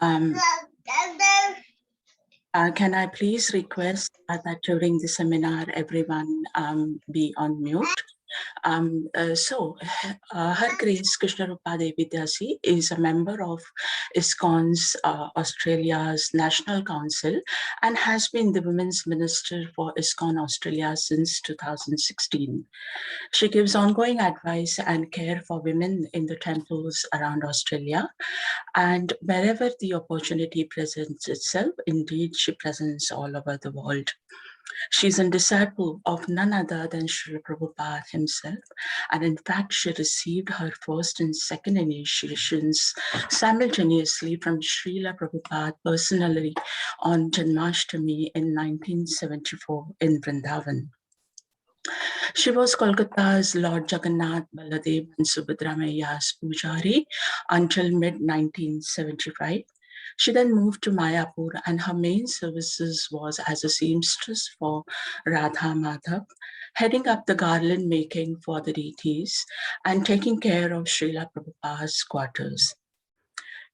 Um, can I please request that during the seminar, everyone be on mute? Her Grace Krishnarupa Mataji is a member of ISKCON's Australia's National Council and has been the Women's Minister for ISKCON Australia since 2016. She gives ongoing advice and care for women in the temples around Australia, and wherever the opportunity presents itself, indeed she presents all over the world. She's a disciple of none other than Srila Prabhupada himself, and in fact she received her first and second initiations simultaneously from Srila Prabhupada personally on Janmashtami in 1974 in Vrindavan. She was Kolkata's Lord Jagannath, Baladev and Subhadra Maiya's Pujari until mid-1975. She then moved to Mayapur, and her main services was as a seamstress for Radha Madhav, heading up the garland making for the deities and taking care of Srila Prabhupada's quarters.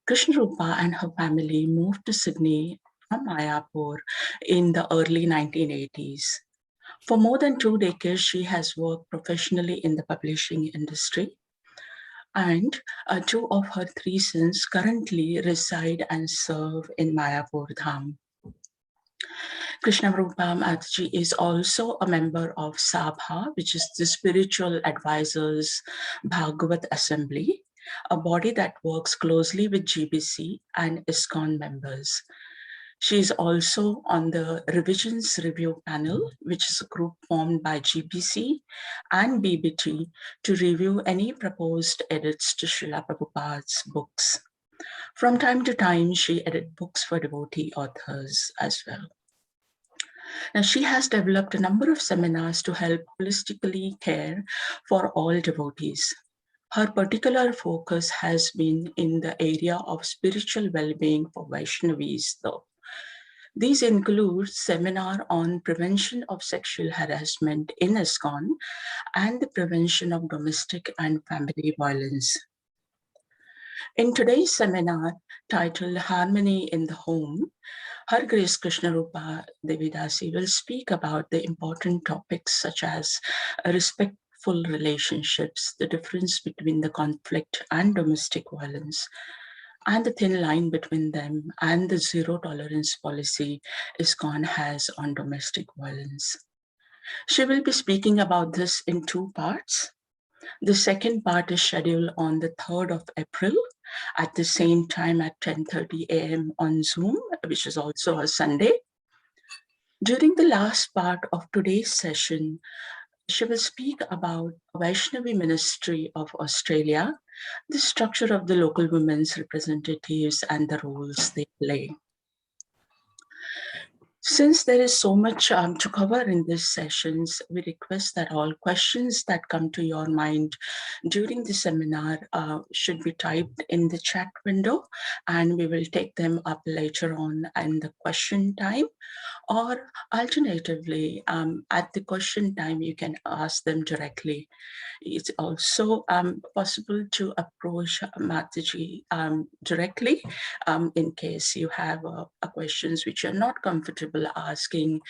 Krishnarupa and her family moved to Sydney from Mayapur in the early 1980s. For more than 2 decades, she has worked professionally in the publishing industry, and 2 of her 3 sons currently reside and serve in Mayapur Dham. Krishnarupa Mataji is also a member of Sabha, which is the Spiritual Advisors Bhagavat Assembly, a body that works closely with GBC and ISKCON members. She is also on the Revisions Review Panel, which is a group formed by GBC and BBT to review any proposed edits to Srila Prabhupada's books. From time to time, she edits books for devotee authors as well. Now, she has developed a number of seminars to help holistically care for all devotees. Her particular focus has been in the area of spiritual well-being for Vaishnavis, though. These include seminar on prevention of sexual harassment in ISKCON and the prevention of domestic and family violence. In today's seminar titled Harmony in the Home, Her Grace Krishnarupa Devidasi will speak about the important topics such as respectful relationships, the difference between the conflict and domestic violence, and the thin line between them, and the zero tolerance policy ISKCON has on domestic violence. She will be speaking about this in 2 parts. The second part is scheduled on the 3rd of April at the same time at 10:30 a.m. on Zoom, which is also a Sunday. During the last part of today's session, she will speak about Vaishnavi Ministry of Australia, the structure of the local women's representatives and the roles they play. Since there is so much to cover in these sessions, we request that all questions that come to your mind during the seminar should be typed in the chat window, and we will take them up later on in the question time. Or alternatively, at the question time, you can ask them directly. It's also possible to approach Mataji directly in case you have questions which you're not comfortable asking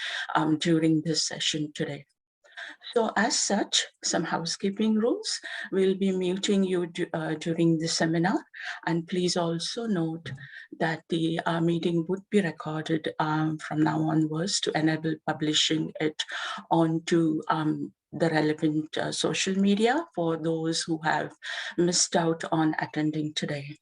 during this session today. So as such, some housekeeping rules. We'll be muting you during the seminar, and please also note that the meeting would be recorded from now onwards to enable publishing it onto the relevant social media for those who have missed out on attending today.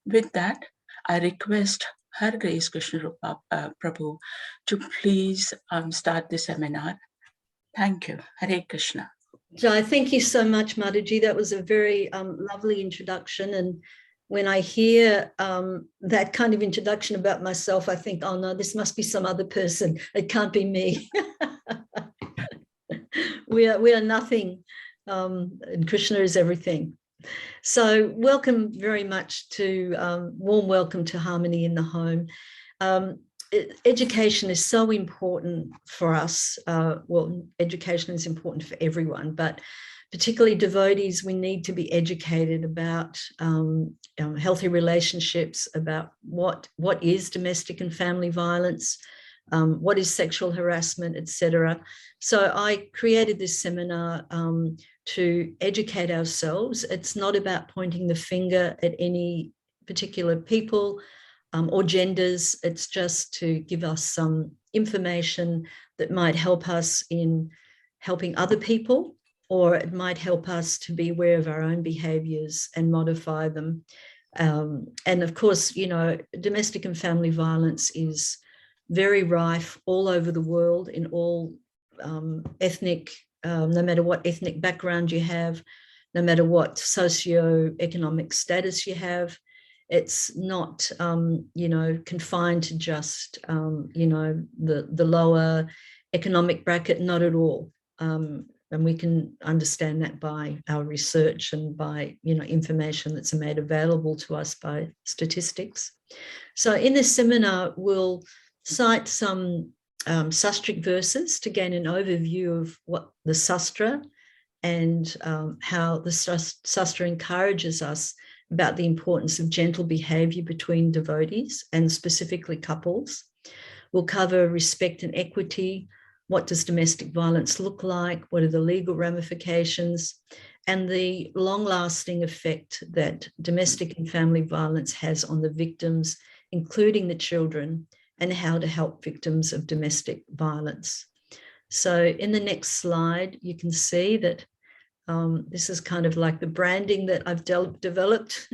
With that, I request Her Grace Krishnarupa Prabhu to please start the seminar. Thank you. Hare Krishna. Jai, thank you so much, Mataji. That was a very lovely introduction. And when I hear that kind of introduction about myself, I think, oh no, this must be some other person. It can't be me. we are nothing, and Krishna is everything. So welcome very much to, warm welcome to Harmony in the Home. Education is so important for us. Well, education is important for everyone, but particularly devotees, we need to be educated about healthy relationships, about what is domestic and family violence, what is sexual harassment, etc. So I created this seminar to educate ourselves. It's not about pointing the finger at any particular people or genders. It's just to give us some information that might help us in helping other people, or it might help us to be aware of our own behaviors and modify them. And of course, domestic and family violence is very rife all over the world, in all ethnic, no matter what ethnic background you have, no matter what socio-economic status you have. It's not, confined to just, the lower economic bracket, not at all. And we can understand that by our research and by, information that's made available to us by statistics. So in this seminar, we'll cite some sastric verses to gain an overview of what the sastra and how the sastra encourages us about the importance of gentle behavior between devotees and specifically couples. We'll cover respect and equity. What does domestic violence look like? What are the legal ramifications? And the long-lasting effect that domestic and family violence has on the victims, including the children, and how to help victims of domestic violence. So in the next slide, you can see that this is kind of like the branding that I've developed.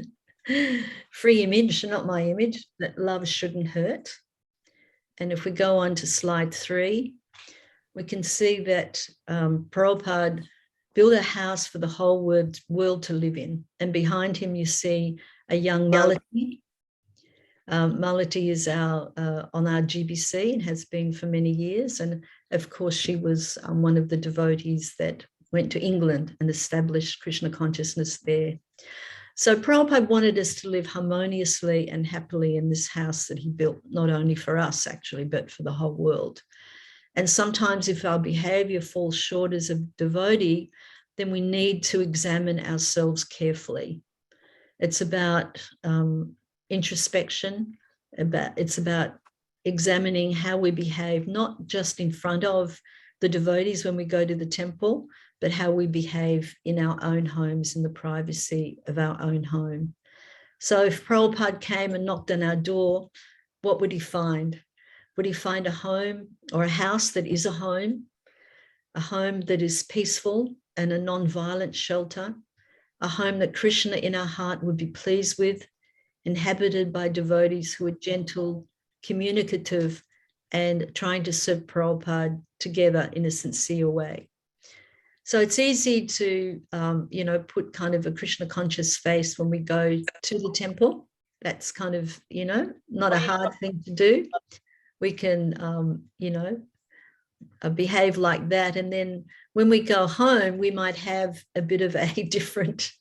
Free image, not my image, that love shouldn't hurt. And if we go on to slide 3, we can see that Prabhupada built a house for the whole world to live in. And behind him, you see a young Malati. Malati is on our GBC and has been for many years. And of course, she was one of the devotees that went to England and established Krishna consciousness there. So Prabhupada wanted us to live harmoniously and happily in this house that he built, not only for us actually, but for the whole world. And sometimes if our behavior falls short as a devotee, then we need to examine ourselves carefully. It's about introspection, it's about examining how we behave, not just in front of the devotees when we go to the temple, but how we behave in our own homes, in the privacy of our own home. So if Prabhupada came and knocked on our door, what would he find? Would he find a home or a house that is a home that is peaceful and a non-violent shelter, a home that Krishna in our heart would be pleased with, inhabited by devotees who are gentle, communicative, and trying to serve Prabhupada together in a sincere way? So it's easy to, put kind of a Krishna conscious face when we go to the temple. That's kind of, not a hard thing to do. We can, behave like that. And then when we go home, we might have a bit of a different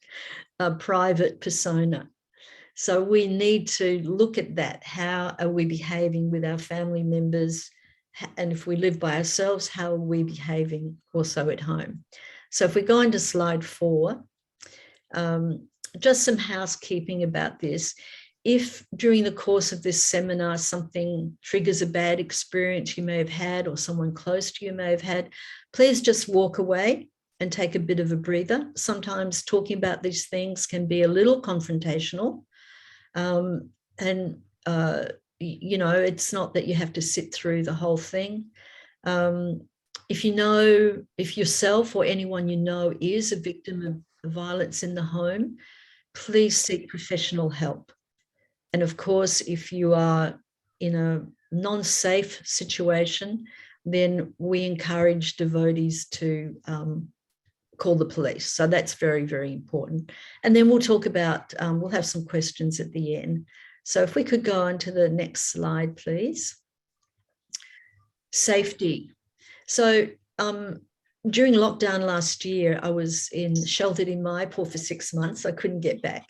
private persona. So we need to look at that. How are we behaving with our family members? And if we live by ourselves, how are we behaving also at home? So if we go into slide 4, just some housekeeping about this. If during the course of this seminar, something triggers a bad experience you may have had or someone close to you may have had, please just walk away and take a bit of a breather. Sometimes talking about these things can be a little confrontational. It's not that you have to sit through the whole thing. If yourself or anyone you know is a victim of violence in the home, please seek professional help. And of course, if you are in a non-safe situation, then we encourage devotees to call the police. So that's very, very important. And then we'll talk about, we'll have some questions at the end. So if we could go on to the next slide, please. Safety. So during lockdown last year, I was sheltered in Mayapur for 6 months. I couldn't get back.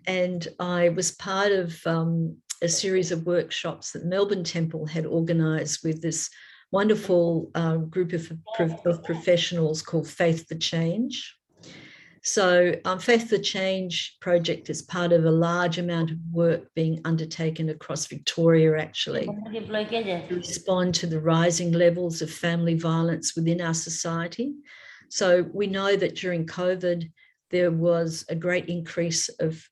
And I was part of a series of workshops that Melbourne Temple had organised with this wonderful group of professionals called Faith for Change. So Faith for Change project is part of a large amount of work being undertaken across Victoria, actually, to respond to the rising levels of family violence within our society. So we know that during COVID, there was a great increase of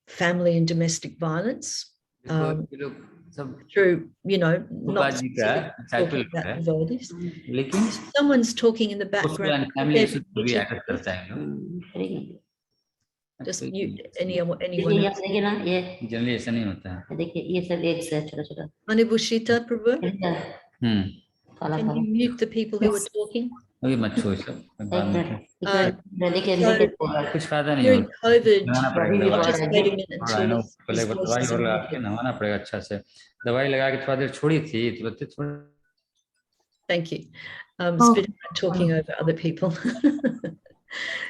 family and domestic violence through, not talking about devotees. Someone's talking in the background. Just mute anyone else. Generally ऐसा नहीं होता है. देखिए ये सब एक से छोटा-छोटा. Manibhushita Prabhu, can you mute the people who are talking? अभी मत छो सब. कुछ फायदा नहीं During COVID, नहाना just wait a minute until पहले दवाई और लगा के नहाना पड़ेगा अच्छा से. दवाई लगा के थोड़ा देर छोड़ी थी तो Thank you. It's been talking over other people.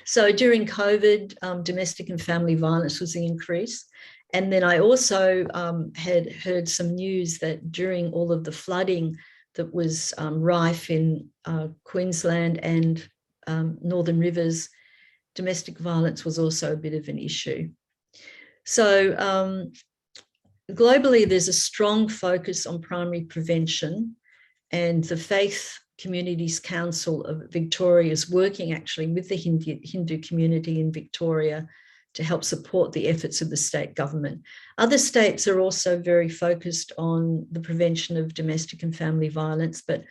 So during COVID, domestic and family violence was the increase. And then I also had heard some news that during all of the flooding that was rife in Queensland and Northern Rivers, domestic violence was also a bit of an issue. So globally, there's a strong focus on primary prevention, and the Faith Communities Council of Victoria is working actually with the Hindu community in Victoria to help support the efforts of the state government. Other states are also very focused on the prevention of domestic and family violence, but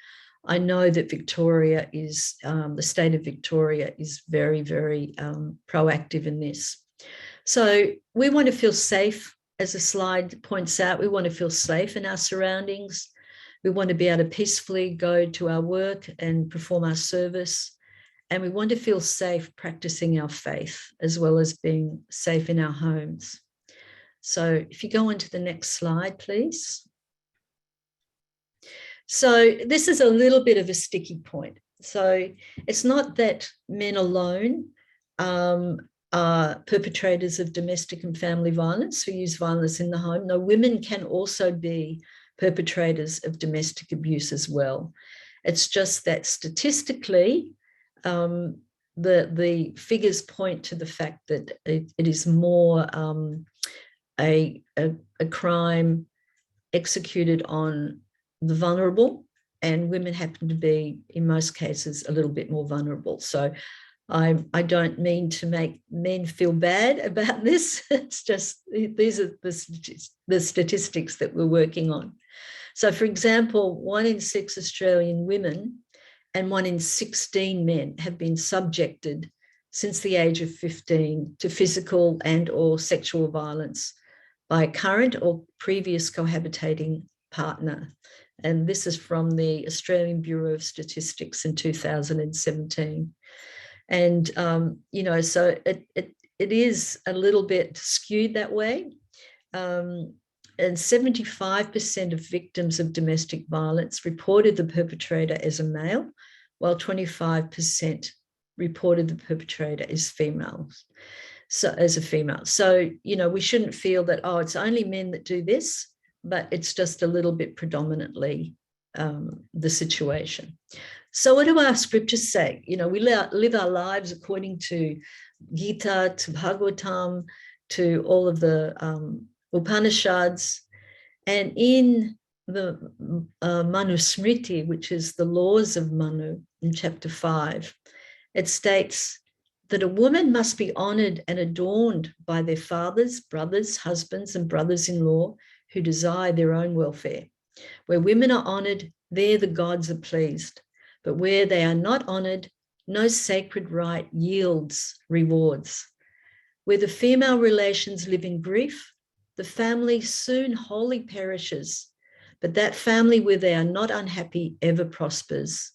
I know that Victoria is, the state of Victoria is very, very proactive in this. So we want to feel safe, as the slide points out, we want to feel safe in our surroundings. We want to be able to peacefully go to our work and perform our service. And we want to feel safe practicing our faith, as well as being safe in our homes. So if you go on to the next slide, please. So this is a little bit of a sticky point. So it's not that men alone are perpetrators of domestic and family violence who use violence in the home. No, women can also be perpetrators of domestic abuse as well. It's just that statistically, the figures point to the fact that it is more a crime executed on the vulnerable, and women happen to be, in most cases, a little bit more vulnerable. So I don't mean to make men feel bad about this. It's just, these are the statistics that we're working on. So, for example, 1 in 6 Australian women and 1 in 16 men have been subjected since the age of 15 to physical and or sexual violence by a current or previous cohabitating partner. And this is from the Australian Bureau of Statistics in 2017. And, so it is a little bit skewed that way. And 75% of victims of domestic violence reported the perpetrator as a male, while 25% reported the perpetrator as females. So as a female. So, we shouldn't feel that, oh, it's only men that do this, but it's just a little bit predominantly the situation. So what do our scriptures say? We live our lives according to Gita, to Bhagavatam, to all of the Upanishads. And in the Manu Smriti, which is the laws of Manu in chapter 5, it states that a woman must be honored and adorned by their fathers, brothers, husbands, and brothers-in-law who desire their own welfare. Where women are honored, there the gods are pleased. But where they are not honored, no sacred rite yields rewards. Where the female relations live in grief, the family soon wholly perishes, but that family where they are not unhappy ever prospers.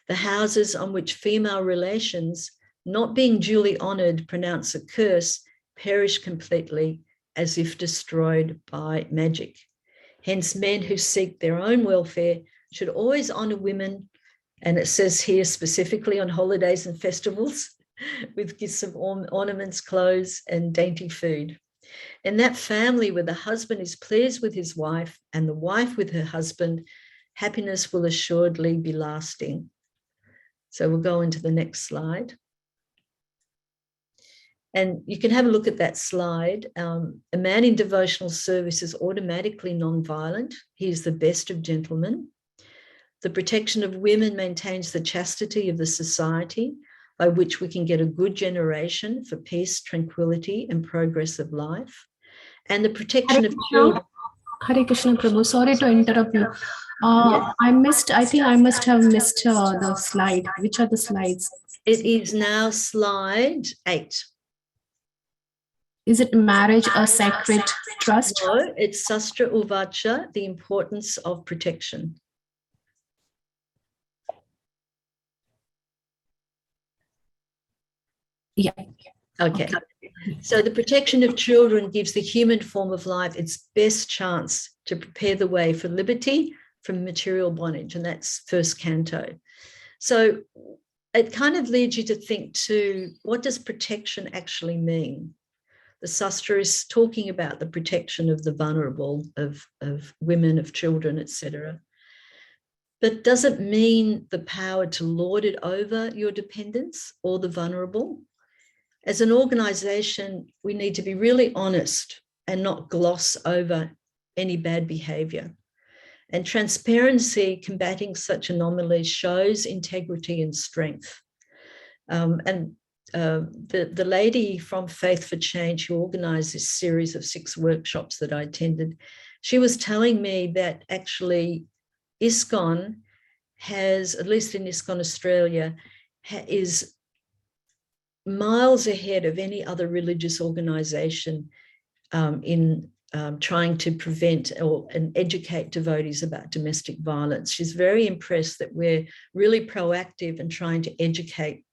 The houses on which female relations, not being duly honored, pronounce a curse, perish completely as if destroyed by magic. Hence, men who seek their own welfare should always honor women, and it says here specifically on holidays and festivals, with gifts of ornaments, clothes, and dainty food. In that family where the husband is pleased with his wife and the wife with her husband, happiness will assuredly be lasting. So we'll go into the next slide. And you can have a look at that slide. A man in devotional service is automatically non-violent. He is the best of gentlemen. The protection of women maintains the chastity of the society by which we can get a good generation for peace, tranquility, and progress of life. And the protection of children. Hare Krishna Prabhu, sorry to interrupt you. I think I must have missed the slide. Which are the slides? It is now slide 8. Is it marriage a sacred trust? No, it's Sastra Uvacha, the importance of protection. Yeah. Okay. So the protection of children gives the human form of life its best chance to prepare the way for liberty from material bondage, and that's first canto. So it kind of leads you to think too, what does protection actually mean? The Sastra is talking about the protection of the vulnerable, of women, of children, etc. But does it mean the power to lord it over your dependents or the vulnerable? As an organisation, we need to be really honest and not gloss over any bad behaviour. And transparency combating such anomalies shows integrity and strength. The lady from Faith for Change who organised this series of 6 workshops that I attended, she was telling me that actually ISKCON has, at least in ISKCON Australia, is miles ahead of any other religious organisation in trying to prevent and educate devotees about domestic violence. She's very impressed that we're really proactive in trying to educate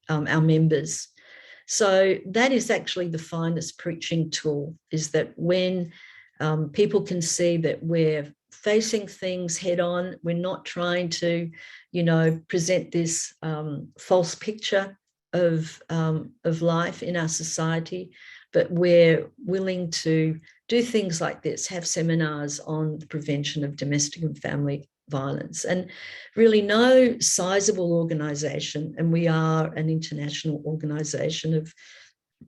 our members. So that is actually the finest preaching tool, is that when people can see that we're facing things head on, we're not trying to, present this false picture of life in our society, but we're willing to do things like this, have seminars on the prevention of domestic and family violence. And really no sizable organisation, and we are an international organisation of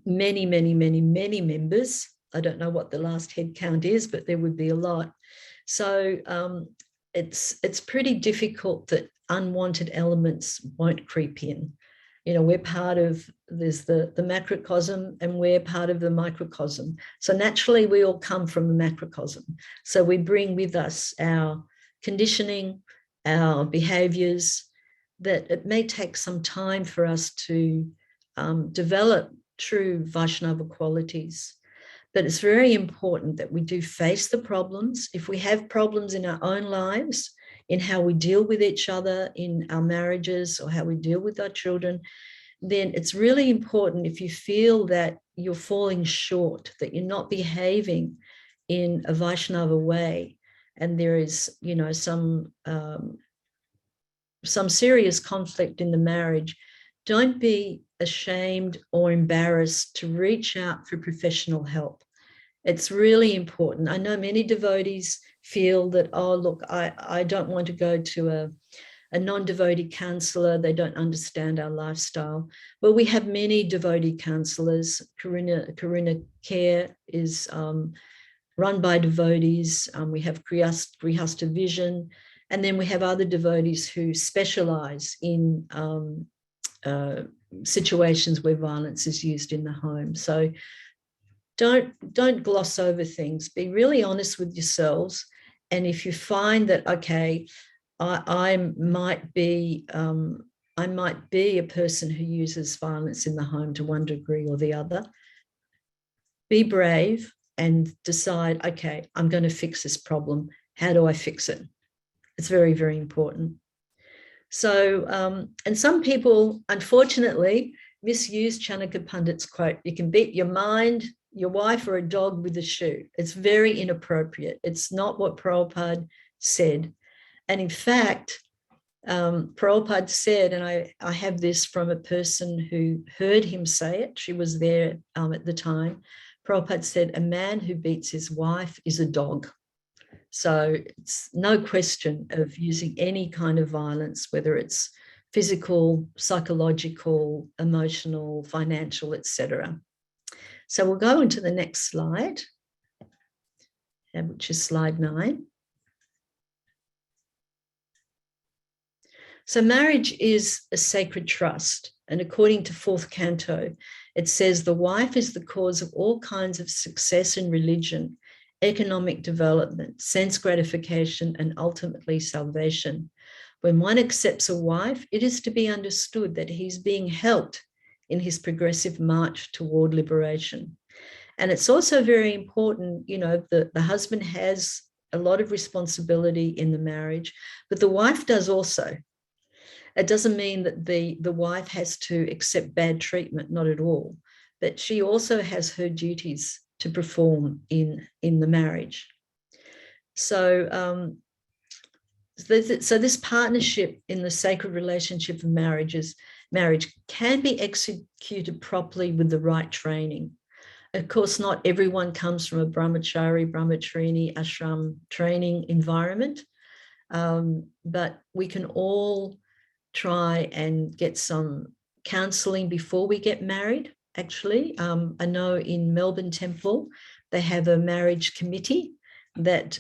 many, many, many, many members. I don't know what the last head count is, but there would be a lot. So it's pretty difficult that unwanted elements won't creep in. We're part of, there's the macrocosm and we're part of the microcosm. So naturally we all come from the macrocosm. So we bring with us our conditioning, our behaviours, that it may take some time for us to develop true Vaisnava qualities. But it's very important that we do face the problems. If we have problems in our own lives, in how we deal with each other, in our marriages, or how we deal with our children, then it's really important, if you feel that you're falling short, that you're not behaving in a Vaishnava way, and there is, some serious conflict in the marriage, don't be ashamed or embarrassed to reach out for professional help. It's really important. I know many devotees feel that, oh, look, I don't want to go to a non-devotee counsellor. They don't understand our lifestyle. Well, we have many devotee counsellors. Karuna Care is run by devotees. We have Grihasta Vision. And then we have other devotees who specialise in situations where violence is used in the home. So don't gloss over things. Be really honest with yourselves. And if you find that, okay, I might be a person who uses violence in the home to one degree or the other, be brave and decide, okay, I'm going to fix this problem. How do I fix it? It's very, very important. So, and some people, unfortunately, misuse Chanakya Pandit's quote, you can beat your mind, your wife, or a dog with a shoe. It's very inappropriate. It's not what Prabhupada said. And in fact, Prabhupada said, and I have this from a person who heard him say it, she was there at the time, Prabhupada said, a man who beats his wife is a dog. So it's no question of using any kind of violence, whether it's physical, psychological, emotional, financial, etc. So we'll go into the next slide, which is slide 9. So marriage is a sacred trust. And according to 4th canto, it says the wife is the cause of all kinds of success in religion, economic development, sense gratification, and ultimately salvation. When one accepts a wife, it is to be understood that he's being helped in his progressive march toward liberation. And it's also very important, you know, the husband has a lot of responsibility in the marriage, but the wife does also. It doesn't mean that the wife has to accept bad treatment, not at all, but she also has her duties to perform in the marriage. So, so this partnership in the sacred relationship of marriage can be executed properly with the right training. Of course, not everyone comes from a brahmachari, brahmacharini, ashram training environment, but we can all try and get some counselling before we get married, actually. I know in Melbourne Temple, they have a marriage committee that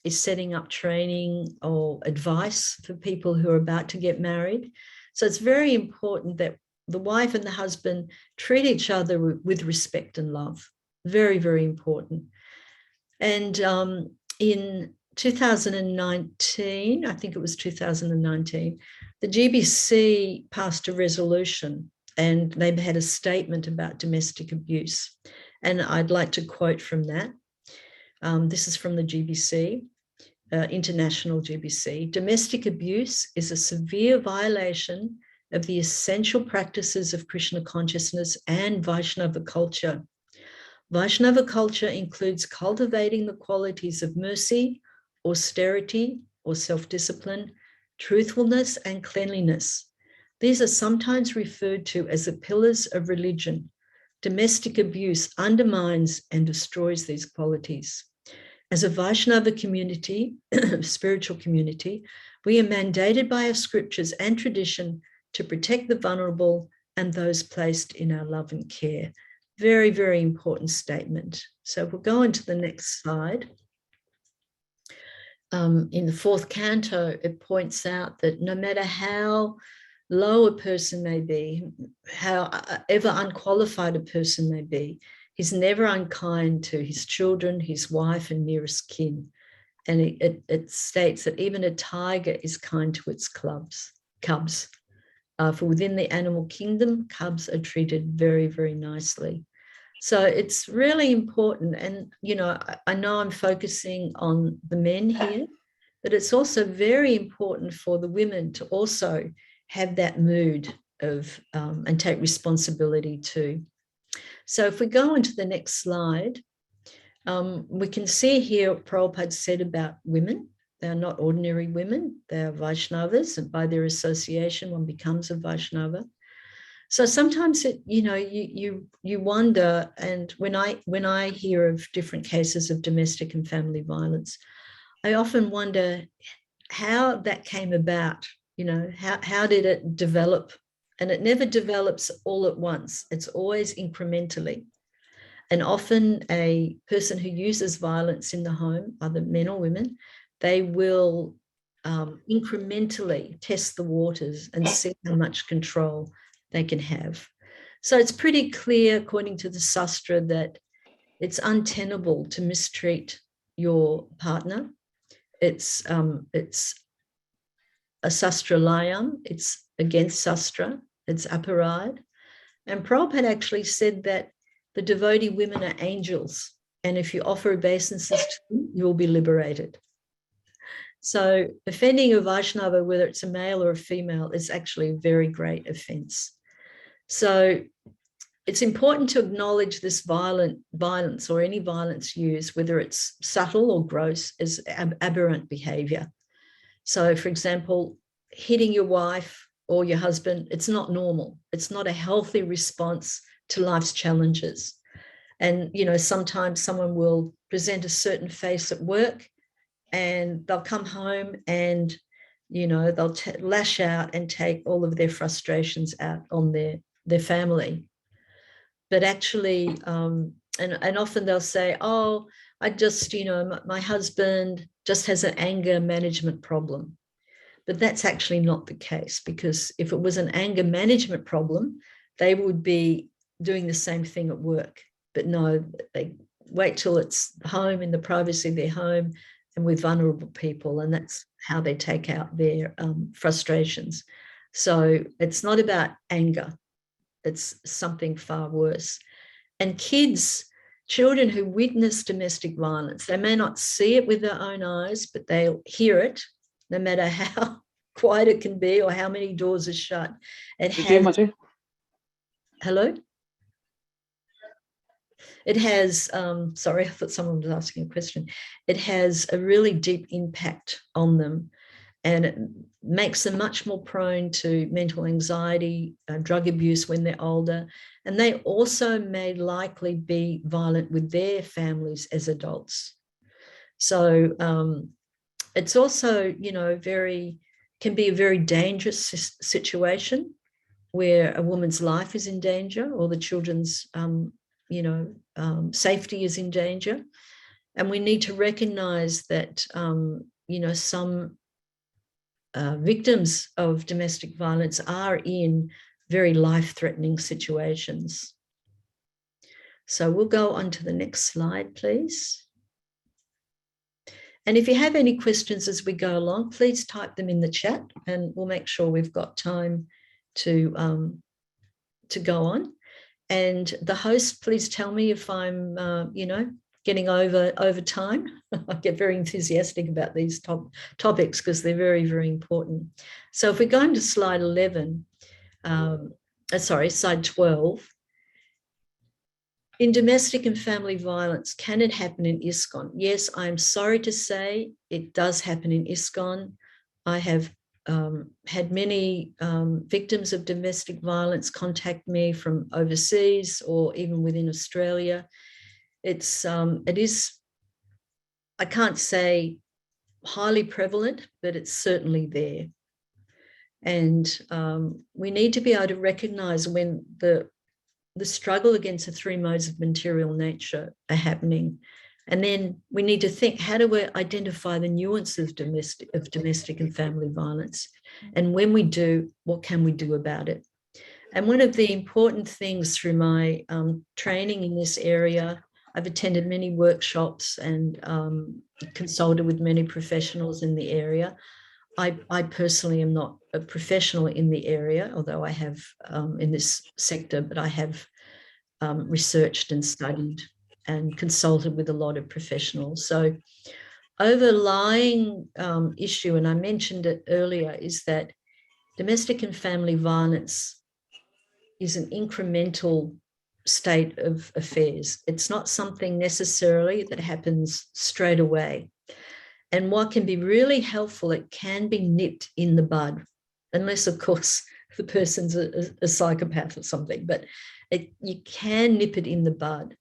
is setting up training or advice for people who are about to get married. So it's very important that the wife and the husband treat each other with respect and love. Very, very important. And in 2019, I think it was 2019, the GBC passed a resolution and they had a statement about domestic abuse. And I'd like to quote from that. This is from the GBC, International GBC. Domestic abuse is a severe violation of the essential practices of Krishna consciousness and Vaisnava culture. Vaisnava culture includes cultivating the qualities of mercy, austerity or self-discipline, truthfulness and cleanliness. These are sometimes referred to as the pillars of religion. Domestic abuse undermines and destroys these qualities. As a Vaishnava community, spiritual community, we are mandated by our scriptures and tradition to protect the vulnerable and those placed in our love and care. Very, very important statement. So we'll go into the next slide. In the 4th canto, it points out that no matter how low a person may be, however unqualified a person may be, he's never unkind to his children, his wife, and nearest kin. And it states that even a tiger is kind to its cubs. For within the animal kingdom, cubs are treated very, very nicely. So it's really important. And, you know I'm focusing on the men here, but it's also very important for the women to also have that mood of and take responsibility too. So if we go into the next slide, we can see here what Prabhupada said about women. They're not ordinary women. They're Vaishnavas, and by their association, one becomes a Vaishnava. So sometimes you wonder, and when I hear of different cases of domestic and family violence, I often wonder how that came about. How did it develop? And it never develops all at once. It's always incrementally. And often a person who uses violence in the home, either men or women, they will incrementally test the waters and see how much control they can have. So it's pretty clear, according to the Sastra, that it's untenable to mistreat your partner. It's a Sastra layam, it's against Sastra, it's aparad. And Prabhupada actually said that the devotee women are angels, and if you offer obeisances to them, you will be liberated. So offending a Vaishnava, whether it's a male or a female, is actually a very great offense. So it's important to acknowledge this violence or any violence used, whether it's subtle or gross, as aberrant behavior. So, for example, hitting your wife or your husband, it's not normal. It's not a healthy response to life's challenges. And, sometimes someone will present a certain face at work and they'll come home and, they'll lash out and take all of their frustrations out on their family. But actually, and often they'll say, oh, I just, my husband just has an anger management problem. But that's actually not the case, because if it was an anger management problem, they would be doing the same thing at work. But no, they wait till it's home, in the privacy of their home and with vulnerable people, and that's how they take out their frustrations. So it's not about anger. It's something far worse. And children who witness domestic violence, they may not see it with their own eyes, but they'll hear it, no matter how quiet it can be or how many doors are shut. Hello? It has, sorry, I thought someone was asking a question. It has a really deep impact on them, and it makes them much more prone to mental anxiety, drug abuse when they're older. And they also may likely be violent with their families as adults. So it's also, can be a very dangerous situation where a woman's life is in danger, or the children's, safety is in danger. And we need to recognize that, some victims of domestic violence are in very life-threatening situations. So we'll go on to the next slide, please. And if you have any questions as we go along, please type them in the chat, and we'll make sure we've got time to go on. And the host, please tell me if I'm, getting over time. I get very enthusiastic about these topics because they're very, very important. So if we go into slide 11, slide 12, in domestic and family violence, can it happen in ISKCON? Yes, I'm sorry to say it does happen in ISKCON. I have had many victims of domestic violence contact me from overseas or even within Australia. It is, I can't say highly prevalent, but it's certainly there. And we need to be able to recognize when the struggle against the three modes of material nature are happening. And then we need to think, how do we identify the nuances of domestic and family violence? And when we do, what can we do about it? And one of the important things through my training in this area, I've attended many workshops and consulted with many professionals in the area. I personally am not a professional in the area, although I have in this sector, but I have researched and studied and consulted with a lot of professionals. So overlying issue, and I mentioned it earlier, is that domestic and family violence is an incremental state of affairs. It's not something necessarily that happens straight away. And what can be really helpful, it can be nipped in the bud, unless, of course, the person's a psychopath or something, but you can nip it in the bud.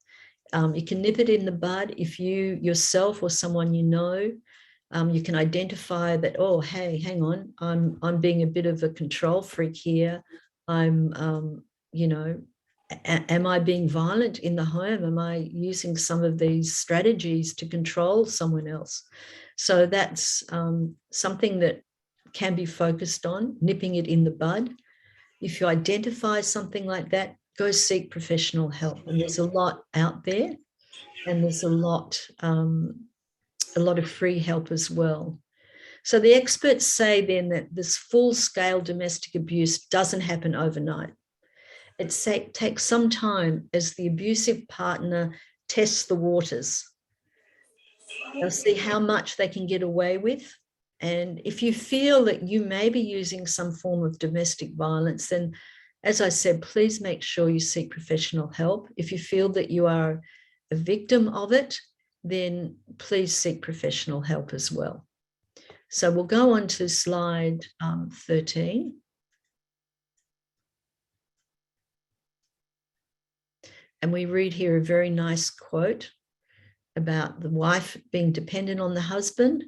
You can nip it in the bud if you yourself or someone you know, you can identify that, oh, hey, hang on, I'm being a bit of a control freak here. Am I being violent in the home? Am I using some of these strategies to control someone else? So that's something that can be focused on, nipping it in the bud. If you identify something like that, go seek professional help. And there's a lot out there, and there's a lot of free help as well. So the experts say then that this full-scale domestic abuse doesn't happen overnight. It takes some time as the abusive partner tests the waters. They'll see how much they can get away with. And if you feel that you may be using some form of domestic violence, then, as I said, please make sure you seek professional help. If you feel that you are a victim of it, then please seek professional help as well. So we'll go on to slide 13. And we read here a very nice quote about the wife being dependent on the husband.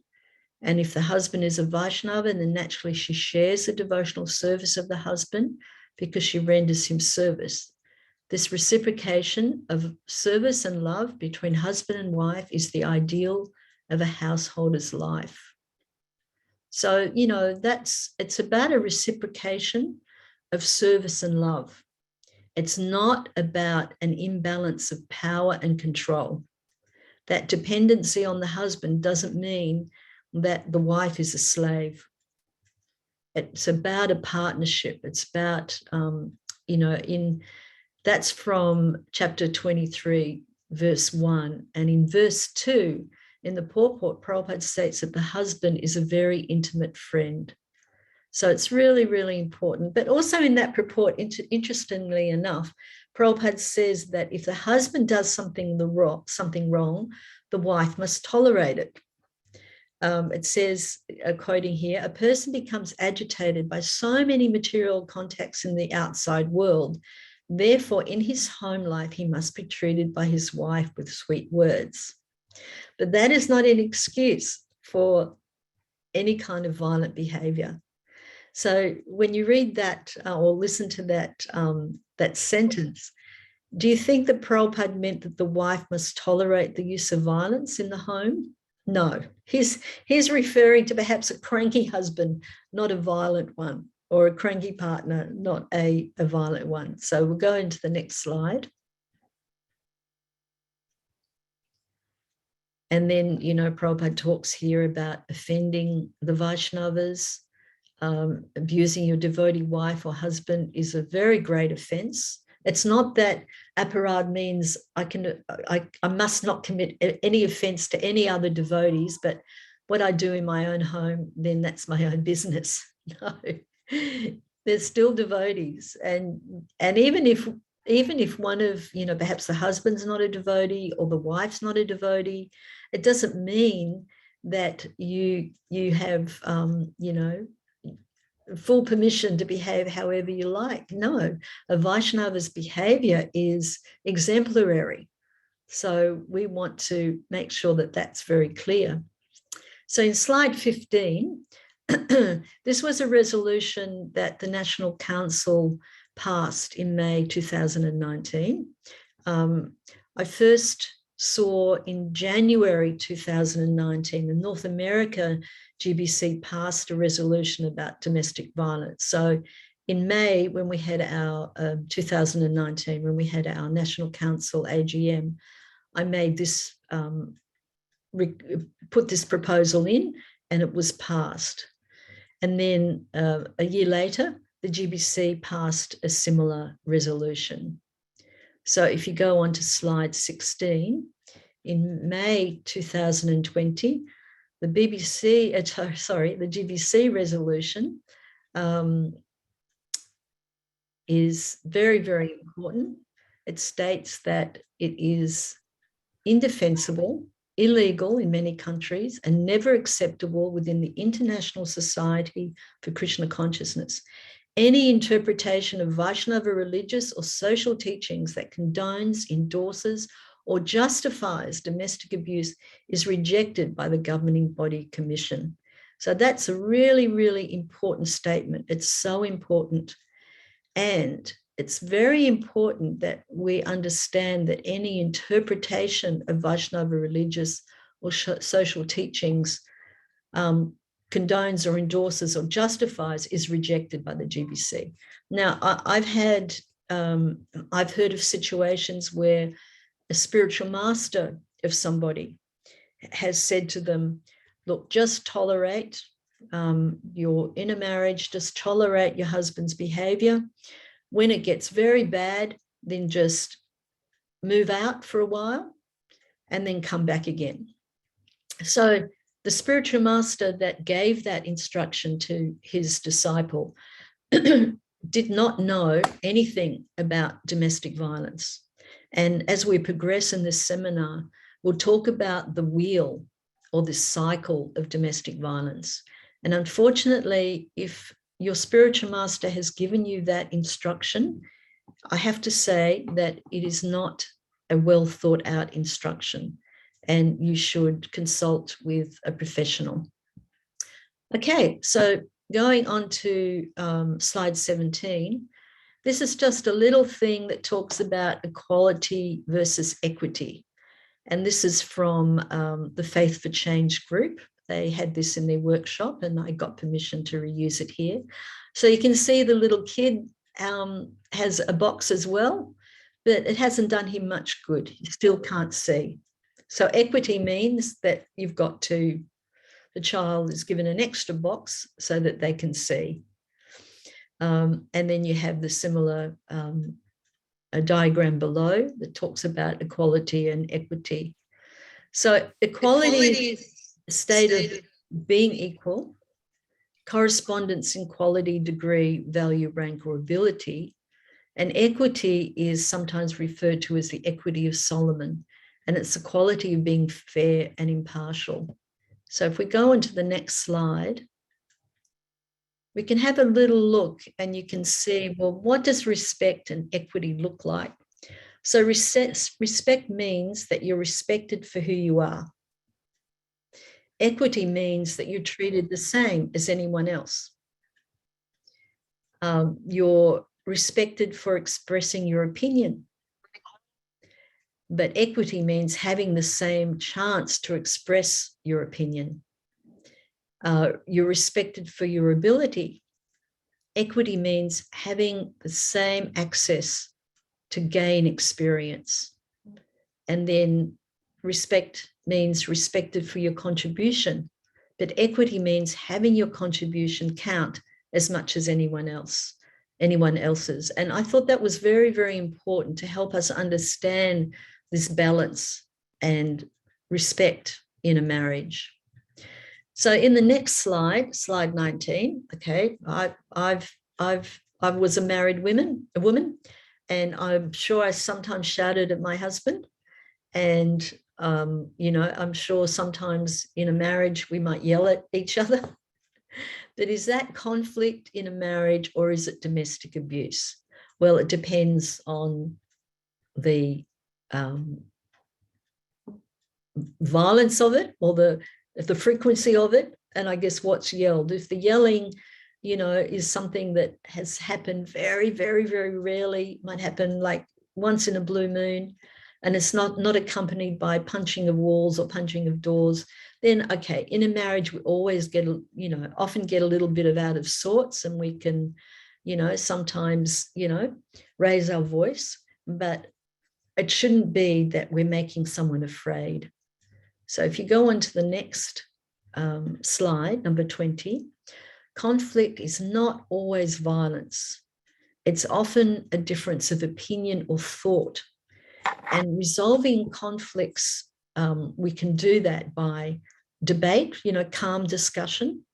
And if the husband is a Vaishnava, then naturally she shares the devotional service of the husband because she renders him service. This reciprocation of service and love between husband and wife is the ideal of a householder's life. So, you know, it's about a reciprocation of service and love. It's not about an imbalance of power and control. That dependency on the husband doesn't mean that the wife is a slave. It's about a partnership. It's about, you know, that's from chapter 23, verse 1. And in verse 2, in the purport, Prabhupada states that the husband is a very intimate friend. So it's really, really important. But also in that purport, interestingly enough, Prabhupada says that if the husband does something wrong, the wife must tolerate it. It says, quoting here, a person becomes agitated by so many material contacts in the outside world. Therefore, in his home life, he must be treated by his wife with sweet words. But that is not an excuse for any kind of violent behavior. So when you read that or listen to that sentence, do you think that Prabhupada meant that the wife must tolerate the use of violence in the home? No, he's referring to perhaps a cranky husband, not a violent one, or a cranky partner, not a violent one. So we'll go into the next slide. And then, you know, Prabhupada talks here about offending the Vaishnavas. Abusing your devotee wife or husband is a very great offense. It's not that aparad means I must not commit any offense to any other devotees, but what I do in my own home, then that's my own business. No, there's still devotees, and even if one of, you know, perhaps the husband's not a devotee or the wife's not a devotee, it doesn't mean that you have you know, full permission to behave however you like. No, a Vaishnava's behavior is exemplary. So we want to make sure that that's very clear. So in slide 15, this was a resolution that the National Council passed in May 2019. I first saw in January 2019, the North America GBC passed a resolution about domestic violence. So in May, when we had our 2019, when we had our National Council AGM, I made this, put this proposal in, and it was passed. And then a year later, the GBC passed a similar resolution. So if you go on to slide 16, in May 2020, the GBC resolution is very, very important. It states that it is indefensible, illegal in many countries, and never acceptable within the International Society for Krishna Consciousness. Any interpretation of Vaishnava religious or social teachings that condones, endorses, or justifies domestic abuse is rejected by the governing body commission. So that's a really, really important statement. It's so important. And it's very important that we understand that any interpretation of Vaishnava religious or social teachings condones or endorses or justifies is rejected by the GBC. Now, I've heard of situations where a spiritual master of somebody has said to them, look, just tolerate, you're in a marriage, just tolerate your husband's behavior. When it gets very bad, then just move out for a while and then come back again. So the spiritual master that gave that instruction to his disciple did not know anything about domestic violence. And as we progress in this seminar, we'll talk about the wheel or this cycle of domestic violence. And unfortunately, if your spiritual master has given you that instruction, I have to say that it is not a well thought out instruction, and you should consult with a professional. Okay, so going on to slide 17, this is just a little thing that talks about equality versus equity. And this is from the Faith for Change group. They had this in their workshop and I got permission to reuse it here. So you can see the little kid has a box as well, but it hasn't done him much good. He still can't see. So equity means that you've got to, the child is given an extra box so that they can see. And then you have the similar a diagram below that talks about equality and equity. So equality is a state of being equal, correspondence in quality, degree, value, rank, or ability. And equity is sometimes referred to as the equity of Solomon, and it's the quality of being fair and impartial. So if we go into the next slide, we can have a little look and you can see, well, what does respect and equity look like? So respect means that you're respected for who you are. Equity means that you're treated the same as anyone else. You're respected for expressing your opinion. But equity means having the same chance to express your opinion. You're respected for your ability. Equity means having the same access to gain experience. And then respect means respected for your contribution. But equity means having your contribution count as much as anyone else's. And I thought that was very, very important to help us understand this balance and respect in a marriage. So in the next slide, slide 19, okay, I was a married woman, and I'm sure I sometimes shouted at my husband. And, you know, I'm sure sometimes in a marriage we might yell at each other. But is that conflict in a marriage or is it domestic abuse? Well, it depends on the violence of it or the frequency of it, and I guess what's yelled. If the yelling, you know, is something that has happened very, very, very rarely, might happen like once in a blue moon, and it's not accompanied by punching of walls or punching of doors, then okay, in a marriage we always get, you know, often get a little bit of out of sorts, and we can, you know, sometimes, you know, raise our voice, but it shouldn't be that we're making someone afraid. So if you go on to the next slide, number 20, conflict is not always violence. It's often a difference of opinion or thought. And resolving conflicts, we can do that by debate, you know, calm discussion,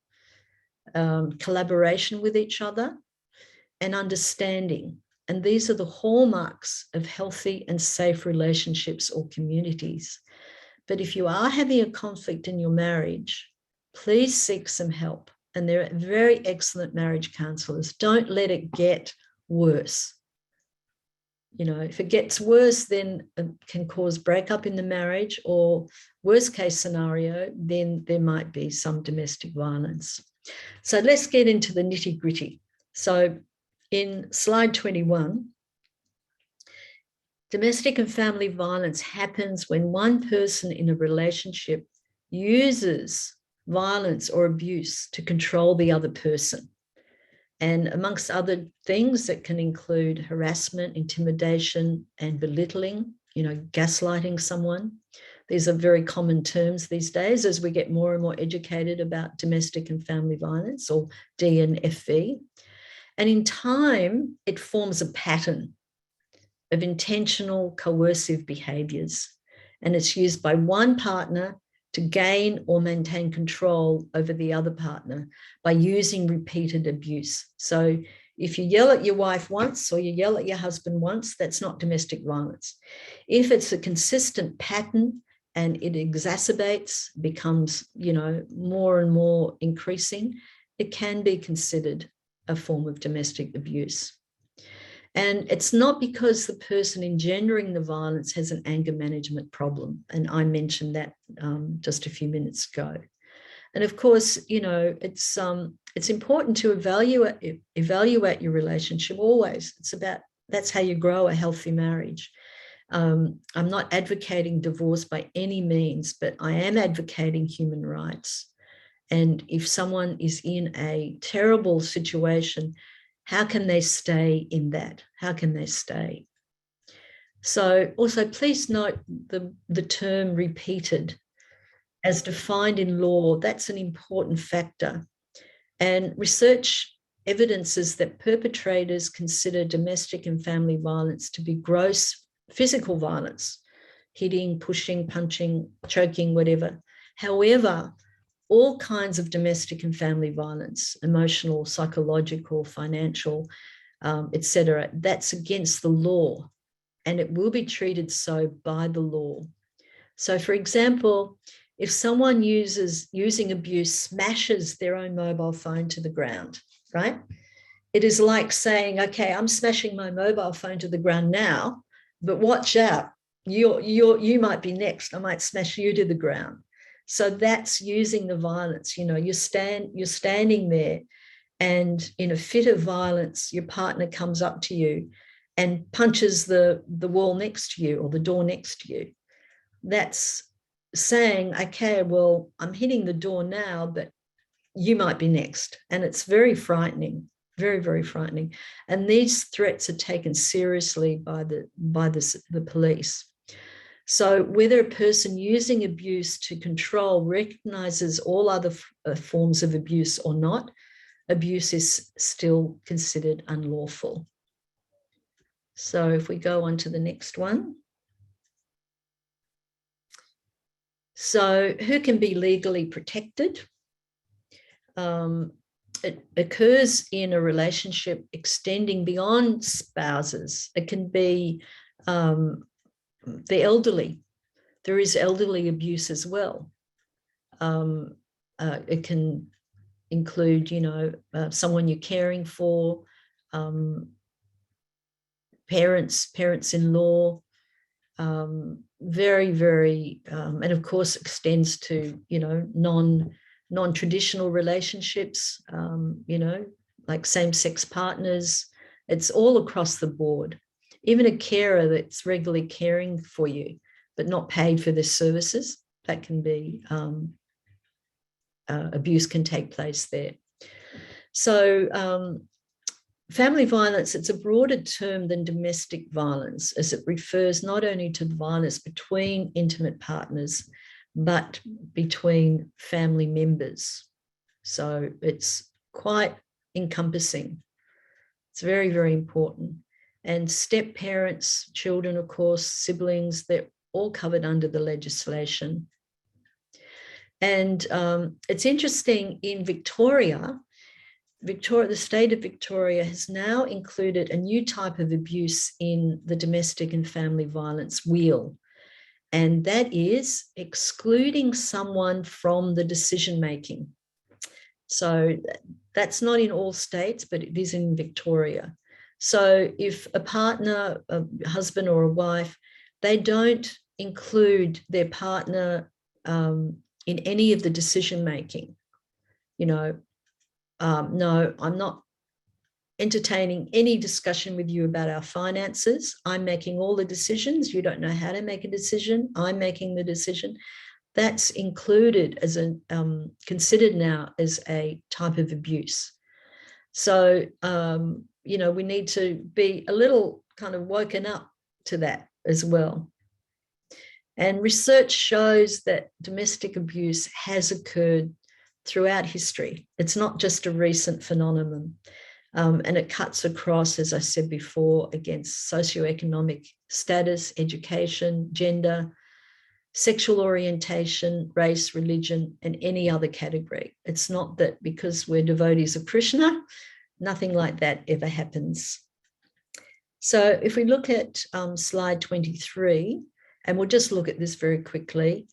collaboration with each other, and understanding. And these are the hallmarks of healthy and safe relationships or communities. But if you are having a conflict in your marriage, please seek some help. And there are very excellent marriage counselors. Don't let it get worse. You know, if it gets worse, then it can cause breakup in the marriage, or worst case scenario, then there might be some domestic violence. So let's get into the nitty gritty. So in slide 21, domestic and family violence happens when one person in a relationship uses violence or abuse to control the other person. And amongst other things, that can include harassment, intimidation, and belittling, you know, gaslighting someone. These are very common terms these days as we get more and more educated about domestic and family violence, or D and FV. And in time, it forms a pattern of intentional coercive behaviours. And it's used by one partner to gain or maintain control over the other partner by using repeated abuse. So if you yell at your wife once or you yell at your husband once, that's not domestic violence. If it's a consistent pattern and it exacerbates, becomes, you know, more and more increasing, it can be considered a form of domestic abuse. And it's not because the person engendering the violence has an anger management problem. And I mentioned that just a few minutes ago. And of course, you know, it's important to evaluate your relationship always. That's how you grow a healthy marriage. I'm not advocating divorce by any means, but I am advocating human rights. And if someone is in a terrible situation, how can they stay in that? How can they stay? So also please note the term repeated as defined in law. That's an important factor. And research evidences that perpetrators consider domestic and family violence to be gross physical violence, hitting, pushing, punching, choking, whatever. However, all kinds of domestic and family violence, emotional, psychological, financial, etc., that's against the law, and it will be treated so by the law. So, for example, if someone using abuse smashes their own mobile phone to the ground, right? It is like saying, okay, I'm smashing my mobile phone to the ground now, but watch out, you might be next. I might smash you to the ground. So that's using the violence. You know, you're standing there, and in a fit of violence, your partner comes up to you and punches the wall next to you or the door next to you. That's saying, okay, well, I'm hitting the door now, but you might be next. And it's very frightening, very, very frightening. And these threats are taken seriously by the police. So whether a person using abuse to control recognizes all other forms of abuse or not, abuse is still considered unlawful. So if we go on to the next one. So who can be legally protected? It occurs in a relationship extending beyond spouses. It can be the elderly. There is elderly abuse as well. It can include, you know, someone you're caring for, parents-in-law, very, very, and of course extends to, you know, non-traditional relationships, you know, like same-sex partners. It's all across the board. Even a carer that's regularly caring for you, but not paid for their services, that can be, abuse can take place there. So family violence, it's a broader term than domestic violence, as it refers not only to violence between intimate partners, but between family members. So it's quite encompassing. It's very, very important. And step parents, children, of course, siblings, they're all covered under the legislation. And it's interesting, in Victoria, the state of Victoria has now included a new type of abuse in the domestic and family violence wheel. And that is excluding someone from the decision-making. So that's not in all states, but it is in Victoria. So if a partner, a husband or a wife, they don't include their partner in any of the decision-making, you know, no, I'm not entertaining any discussion with you about our finances. I'm making all the decisions. You don't know how to make a decision. I'm making the decision. That's included as a, considered now as a type of abuse. So, you know, we need to be a little kind of woken up to that as well. And research shows that domestic abuse has occurred throughout history. It's not just a recent phenomenon. And it cuts across, as I said before, against socioeconomic status, education, gender, sexual orientation, race, religion, and any other category. It's not that because we're devotees of Krishna, nothing like that ever happens. So if we look at slide 23, and we'll just look at this very quickly,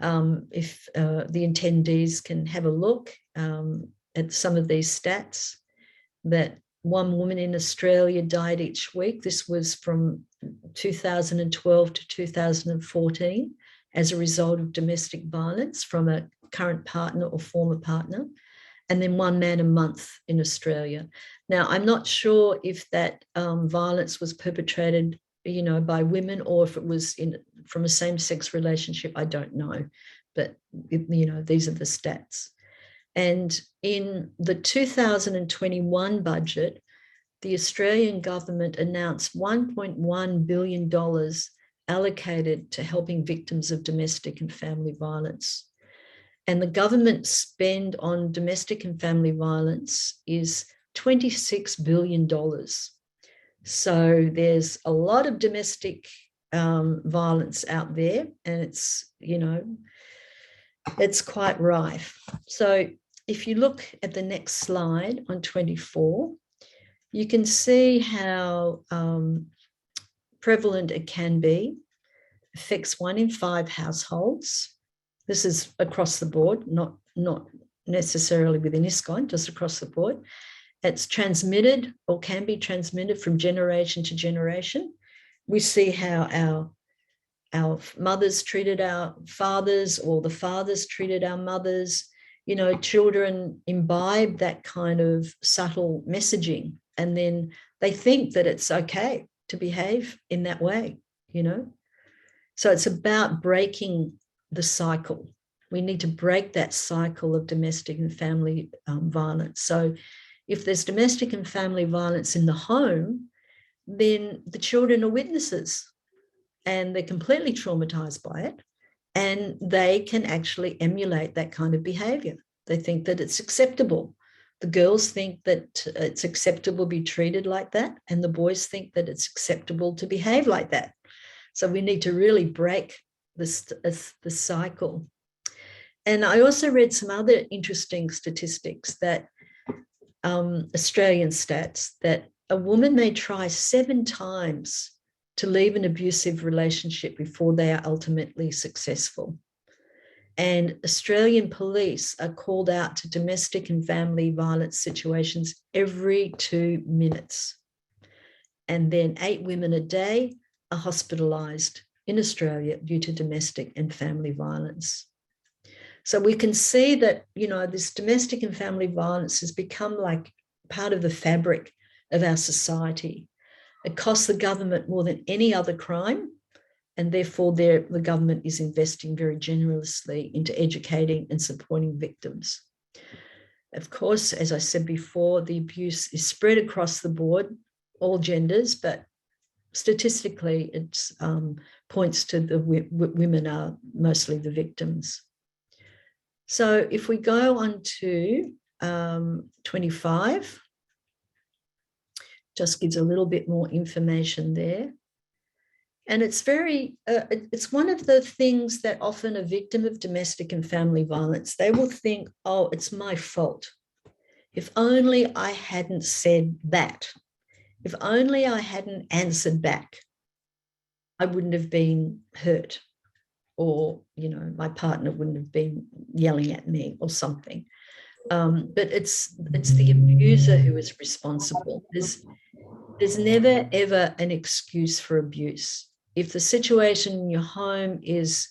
if the attendees can have a look at some of these stats, that one woman in Australia died each week. This was from 2012 to 2014 as a result of domestic violence from a current partner or former partner, and then 1 man a month in Australia. Now, I'm not sure if that violence was perpetrated, by women, or if it was from a same-sex relationship. I don't know, but these are the stats. And in the 2021 budget, the Australian government announced $1.1 billion allocated to helping victims of domestic and family violence. And the government spend on domestic and family violence is $26 billion. So there's a lot of domestic violence out there, and it's quite rife. So if you look at the next slide on 24, you can see how prevalent it can be. Affects 1 in 5 households. This is across the board, not necessarily within ISKCON, just across the board. It's transmitted or can be transmitted from generation to generation. We see how our mothers treated our fathers, or the fathers treated our mothers. Children imbibe that kind of subtle messaging, and then they think that it's okay to behave in that way, So it's about breaking the cycle. We need to break that cycle of domestic and family violence. So if there's domestic and family violence in the home, then the children are witnesses, and they're completely traumatized by it, and they can actually emulate that kind of behavior. They think that it's acceptable. The girls think that it's acceptable to be treated like that, and the boys think that it's acceptable to behave like that. So we need to really break the cycle. And I also read some other interesting statistics, that Australian stats, that a woman may try 7 times to leave an abusive relationship before they are ultimately successful. And Australian police are called out to domestic and family violence situations every 2 minutes. And then 8 women a day are hospitalised in Australia due to domestic and family violence. So we can see that, this domestic and family violence has become like part of the fabric of our society. It costs the government more than any other crime, and therefore the government is investing very generously into educating and supporting victims. Of course, as I said before, the abuse is spread across the board, all genders, but statistically it points to the women are mostly the victims. So if we go on to 25, just gives a little bit more information there. And it's it's one of the things that often a victim of domestic and family violence, they will think, oh, it's my fault. If only I hadn't said that. If only I hadn't answered back, I wouldn't have been hurt, or, my partner wouldn't have been yelling at me or something. But it's the abuser who is responsible. There's never, ever an excuse for abuse. If the situation in your home is,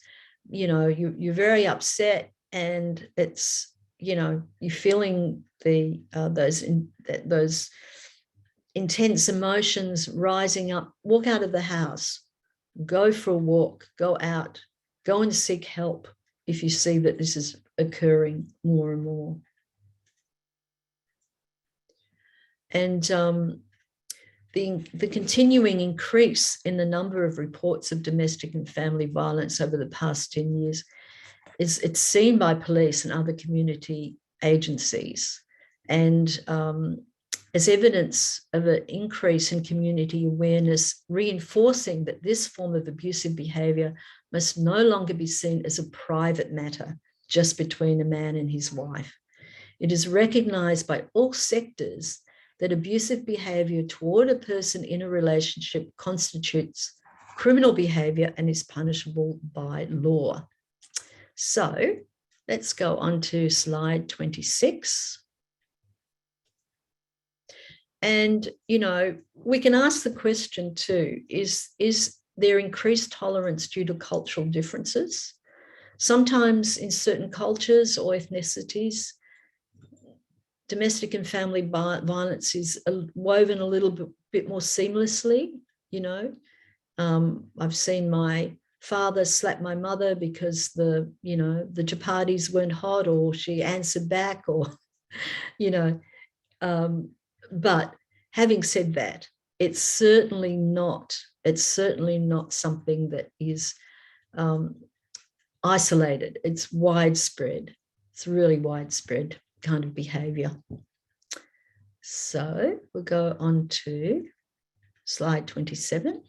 you're very upset, and it's, you're feeling those intense emotions rising up, walk out of the house, go for a walk, go out, go and seek help if you see that this is occurring more and more. And the continuing increase in the number of reports of domestic and family violence over the past 10 years it's seen by police and other community agencies, and as evidence of an increase in community awareness, reinforcing that this form of abusive behaviour must no longer be seen as a private matter just between a man and his wife. It is recognised by all sectors that abusive behaviour toward a person in a relationship constitutes criminal behaviour and is punishable by law. So let's go on to slide 26. And, we can ask the question too, is there increased tolerance due to cultural differences? Sometimes in certain cultures or ethnicities, domestic and family violence is woven a little bit more seamlessly, you know. I've seen my father slap my mother because the chapatis weren't hot, or she answered back, or, you know. But having said that, it's certainly not something that is isolated. It's widespread. It's really widespread kind of behavior. So we'll go on to slide 27.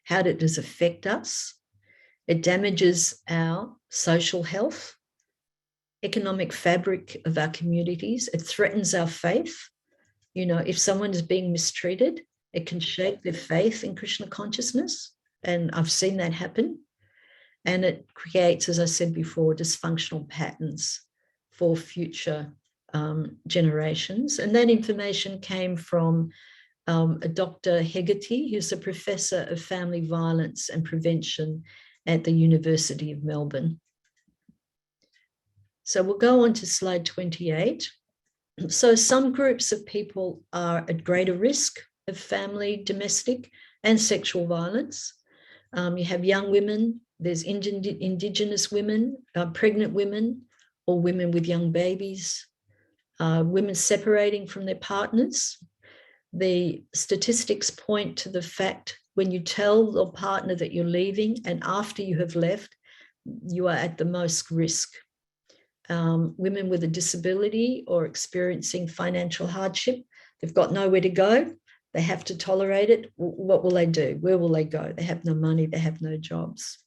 How does this affect us? It damages our social health, economic fabric of our communities. It threatens our faith. You know, if someone is being mistreated, it can shake their faith in Krishna consciousness. And I've seen that happen. And it creates, as I said before, dysfunctional patterns for future generations. And that information came from Dr. Hegarty, who's a professor of family violence and prevention at the University of Melbourne. So we'll go on to slide 28. So some groups of people are at greater risk of family, domestic, and sexual violence. You have young women, there's Indigenous women, pregnant women, or women with young babies, women separating from their partners. The statistics point to the fact when you tell your partner that you're leaving and after you have left, you are at the most risk. Women with a disability or experiencing financial hardship, they've got nowhere to go. They have to tolerate it. What will they do? Where will they go? They have no money. They have no jobs.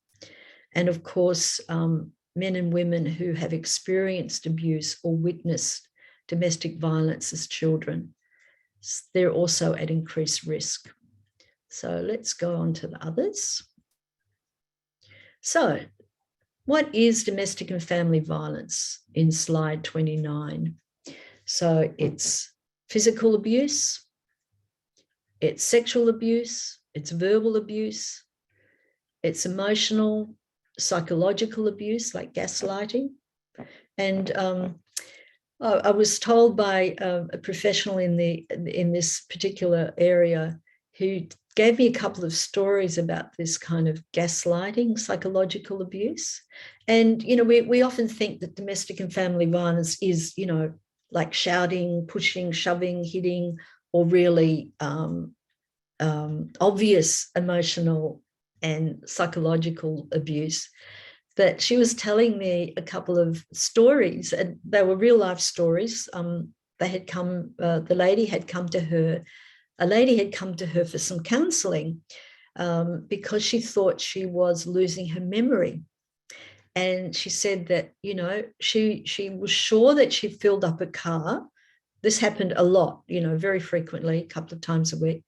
And of course, men and women who have experienced abuse or witnessed domestic violence as children, they're also at increased risk. So let's go on to the others. So what is domestic and family violence in slide 29? So it's physical abuse, it's sexual abuse, it's verbal abuse, it's emotional, psychological abuse like gaslighting. And I was told by a professional in this particular area who gave me a couple of stories about this kind of gaslighting, psychological abuse. And, you know, we often think that domestic and family violence is, you know, like shouting, pushing, shoving, hitting, or really obvious emotional and psychological abuse. But she was telling me a couple of stories, and they were real life stories. They had come, the lady had come to her, a lady had come to her for some counselling because she thought she was losing her memory. And she said that, you know, she was sure that she filled up a car. This happened a lot, you know, very frequently, a couple of times a week.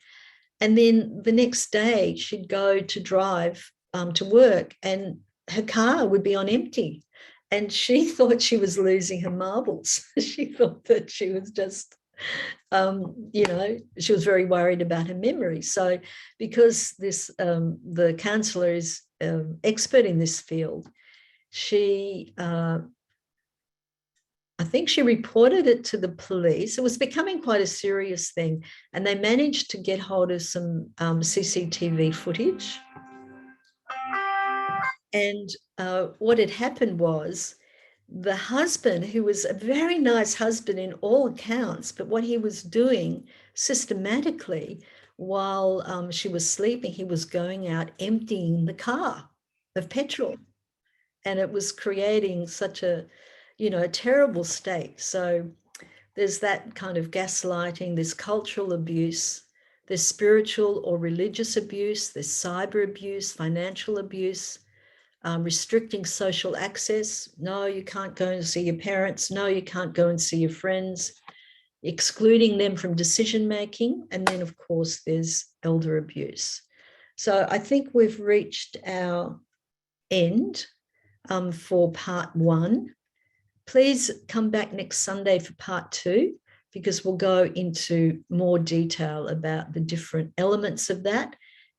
And then the next day she'd go to drive to work and her car would be on empty. And she thought she was losing her marbles. She thought that she was just, you know, she was very worried about her memory. So because this, the counsellor is expert in this field, she, I think she reported it to the police. It was becoming quite a serious thing. And they managed to get hold of some CCTV footage. And what had happened was the husband, who was a very nice husband in all accounts, but what he was doing systematically while she was sleeping, he was going out emptying the car of petrol. And it was creating such a, you know, a terrible state. So there's that kind of gaslighting, there's cultural abuse, there's spiritual or religious abuse, there's cyber abuse, financial abuse, restricting social access. No, you can't go and see your parents. No, you can't go and see your friends, excluding them from decision making. And then, of course, there's elder abuse. So I think we've reached our end for part 1. Please come back next Sunday for part 2, because we'll go into more detail about the different elements of that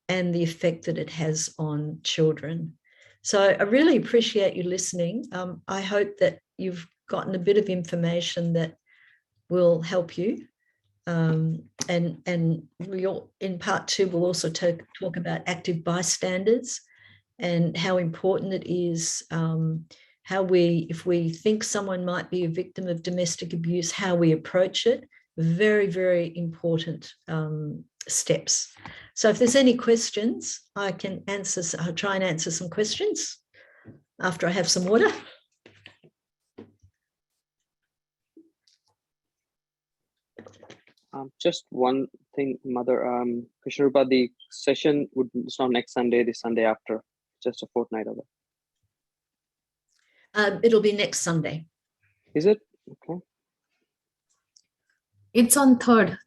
and the effect that it has on children. So I really appreciate you listening. I hope that you've gotten a bit of information that will help you. And we'll, in part 2, we'll also talk about active bystanders and how important it is, how we, if we think someone might be a victim of domestic abuse, how we approach it. Very, very important steps. So if there's any questions, I can answer. I'll try and answer some questions after I have some water. Just one thing, Mother. Krishnarupa, the session it's not next Sunday, the Sunday after, just a fortnight away. It'll be next Sunday. Is it? Okay. It's on third.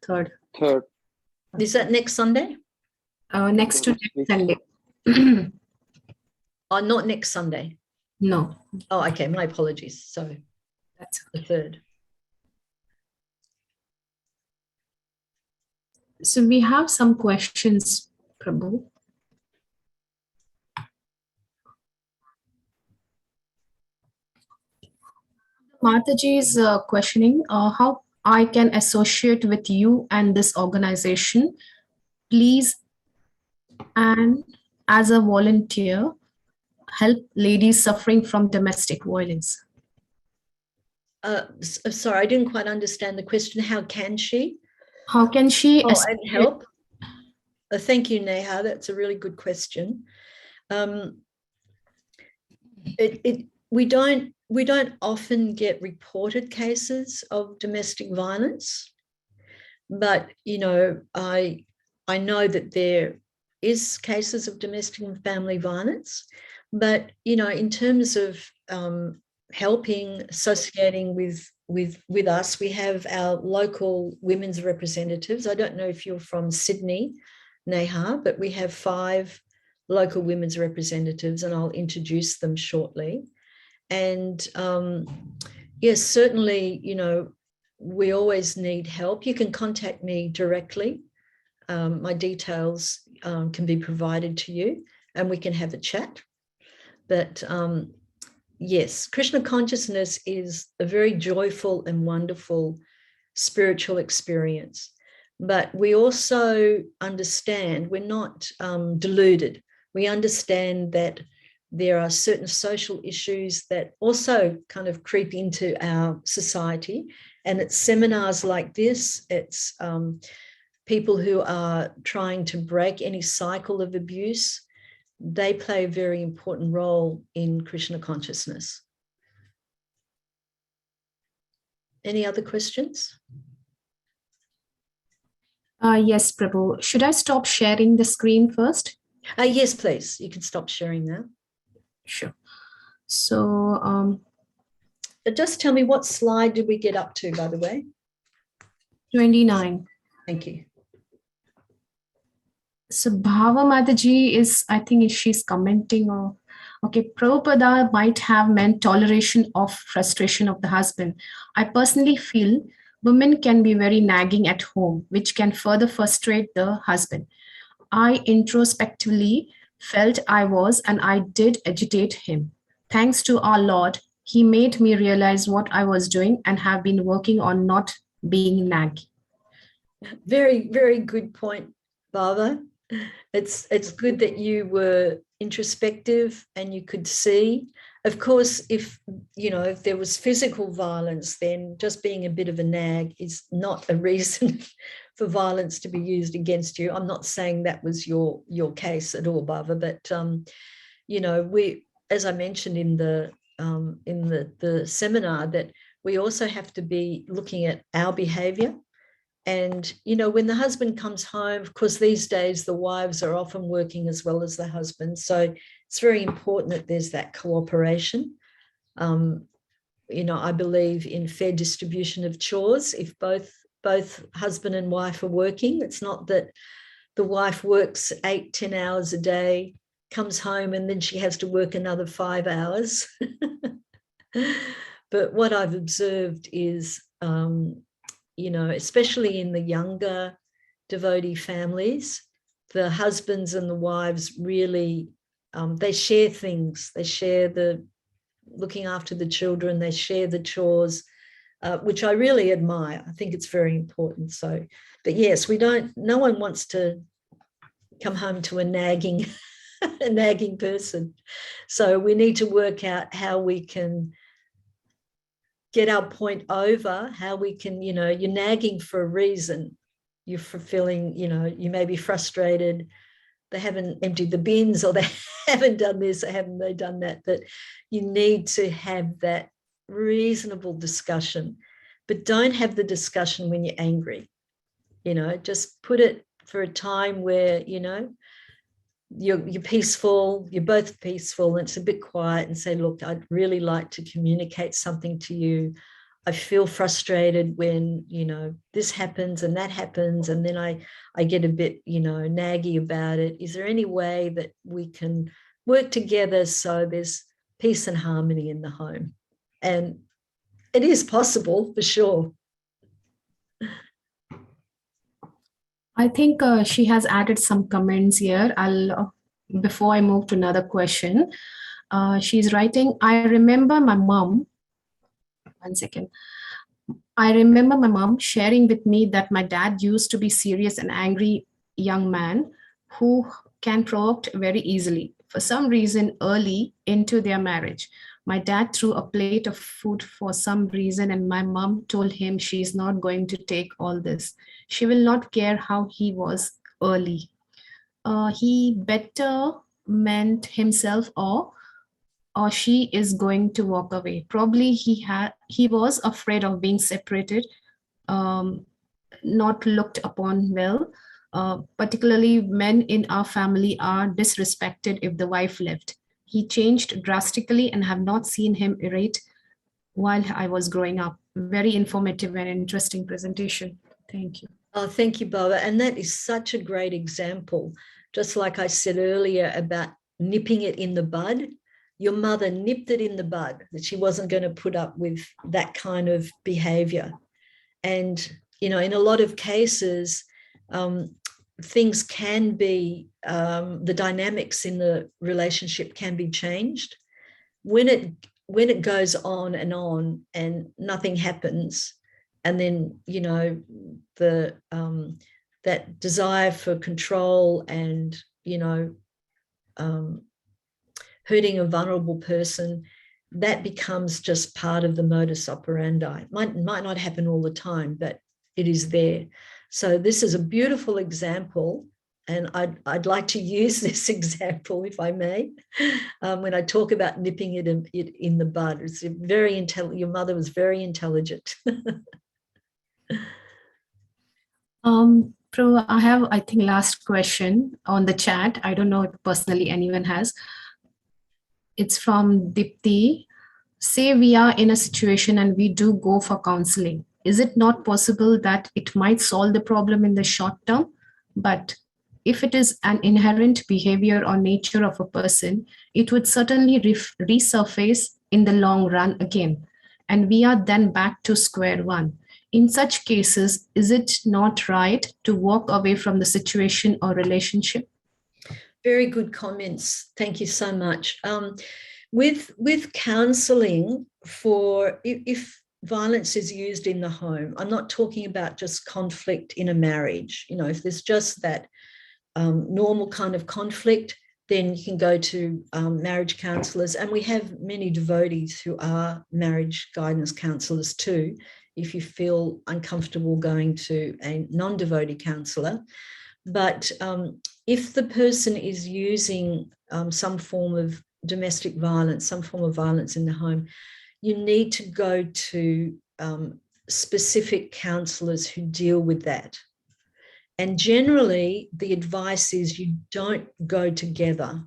Is that next Sunday? Next to next Sunday. Oh, not next Sunday. No, Oh, okay. My apologies. So that's the 3rd. so. We have some questions, Prabhu. Mataji is questioning how I can associate with you and this organization, please, and as a volunteer, help ladies suffering from domestic violence. Sorry, I didn't quite understand the question. How can she? How can she And help? Thank you, Neha. That's a really good question. We don't often get reported cases of domestic violence, but I know that there is cases of domestic and family violence. But in terms of helping, associating with us, we have our local women's representatives. I don't know if you're from Sydney, Neha, but we have 5 local women's representatives, and I'll introduce them shortly. And yes, certainly, we always need help. You can contact me directly. My details can be provided to you, and we can have a chat. But yes, Krishna consciousness is a very joyful and wonderful spiritual experience. But we also understand, we're not deluded. We understand that there are certain social issues that also kind of creep into our society. And it's seminars like this, it's people who are trying to break any cycle of abuse. They play a very important role in Krishna consciousness. Any other questions? Yes, Prabhu. Should I stop sharing the screen first? Yes, please. You can stop sharing now. Sure. So just tell me, what slide did we get up to, by the way? 29. Thank you. So Bhava Mataji is, I think she's commenting, okay, Prabhupada might have meant toleration of frustration of the husband. I personally feel women can be very nagging at home, which can further frustrate the husband. I introspectively felt I was, and I did agitate him. Thanks to our Lord, he made me realize what I was doing and have been working on not being naggy. Very, very good point, Bhava. It's good that you were introspective and you could see. Of course, if there was physical violence, then just being a bit of a nag is not a reason for violence to be used against you. I'm not saying that was your case at all, Bhava, but we, as I mentioned in the seminar, that we also have to be looking at our behavior. And, when the husband comes home, of course, these days, the wives are often working as well as the husband. So it's very important that there's that cooperation. I believe in fair distribution of chores. If both husband and wife are working, it's not that the wife works 8-10 hours a day, comes home, and then she has to work another 5 hours. But what I've observed is, especially in the younger devotee families, the husbands and the wives really they share things. They share the looking after the children. They share the chores, which I really admire. I think it's very important. So, but yes, no one wants to come home to a nagging person. So we need to work out how we can get our point over, how we can, you're nagging for a reason. You're fulfilling, you may be frustrated. They haven't emptied the bins, or they haven't done this, or haven't they done that. But you need to have that reasonable discussion, but don't have the discussion when you're angry. Just put it for a time where, you're peaceful, you're both peaceful, and it's a bit quiet, and say, look, I'd really like to communicate something to you. I feel frustrated when, this happens and that happens, and then I get a bit, naggy about it. Is there any way that we can work together so there's peace and harmony in the home? And it is possible, for sure. I think she has added some comments here. Before I move to another question, she's writing, I remember my mom, one second. I remember my mom sharing with me that my dad used to be serious and angry young man who can provoke very easily. For some reason, early into their marriage, my dad threw a plate of food for some reason, and my mom told him she's not going to take all this. She will not care how he was early. He better meant himself, or she is going to walk away. Probably he was afraid of being separated, not looked upon well. Particularly men in our family are disrespected if the wife left. He changed drastically and have not seen him irate while I was growing up. Very informative and interesting presentation. Thank you. Oh, thank you, Baba. And that is such a great example. Just like I said earlier about nipping it in the bud, your mother nipped it in the bud, that she wasn't going to put up with that kind of behavior. And, in a lot of cases, things can be, the dynamics in the relationship can be changed. When it goes on and nothing happens, and then, that desire for control and, hurting a vulnerable person, that becomes just part of the modus operandi. It might not happen all the time, but it is there. So this is a beautiful example, and I'd like to use this example, if I may, when I talk about nipping it in the bud. It's very intelligent. Your mother was very intelligent. Pro, I have, I think, last question on the chat. I don't know if personally anyone has. It's from Dipti. Say we are in a situation and we do go for counseling. Is it not possible that it might solve the problem in the short term? But if it is an inherent behavior or nature of a person, it would certainly resurface in the long run again. And we are then back to square one. In such cases, is it not right to walk away from the situation or relationship? Very good comments. Thank you so much. With counselling, for if violence is used in the home, I'm not talking about just conflict in a marriage. If there's just that normal kind of conflict, then you can go to marriage counsellors. And we have many devotees who are marriage guidance counsellors too, if you feel uncomfortable going to a non-devotee counsellor. But if the person is using some form of domestic violence, some form of violence in the home, you need to go to specific counsellors who deal with that. And generally, the advice is you don't go together,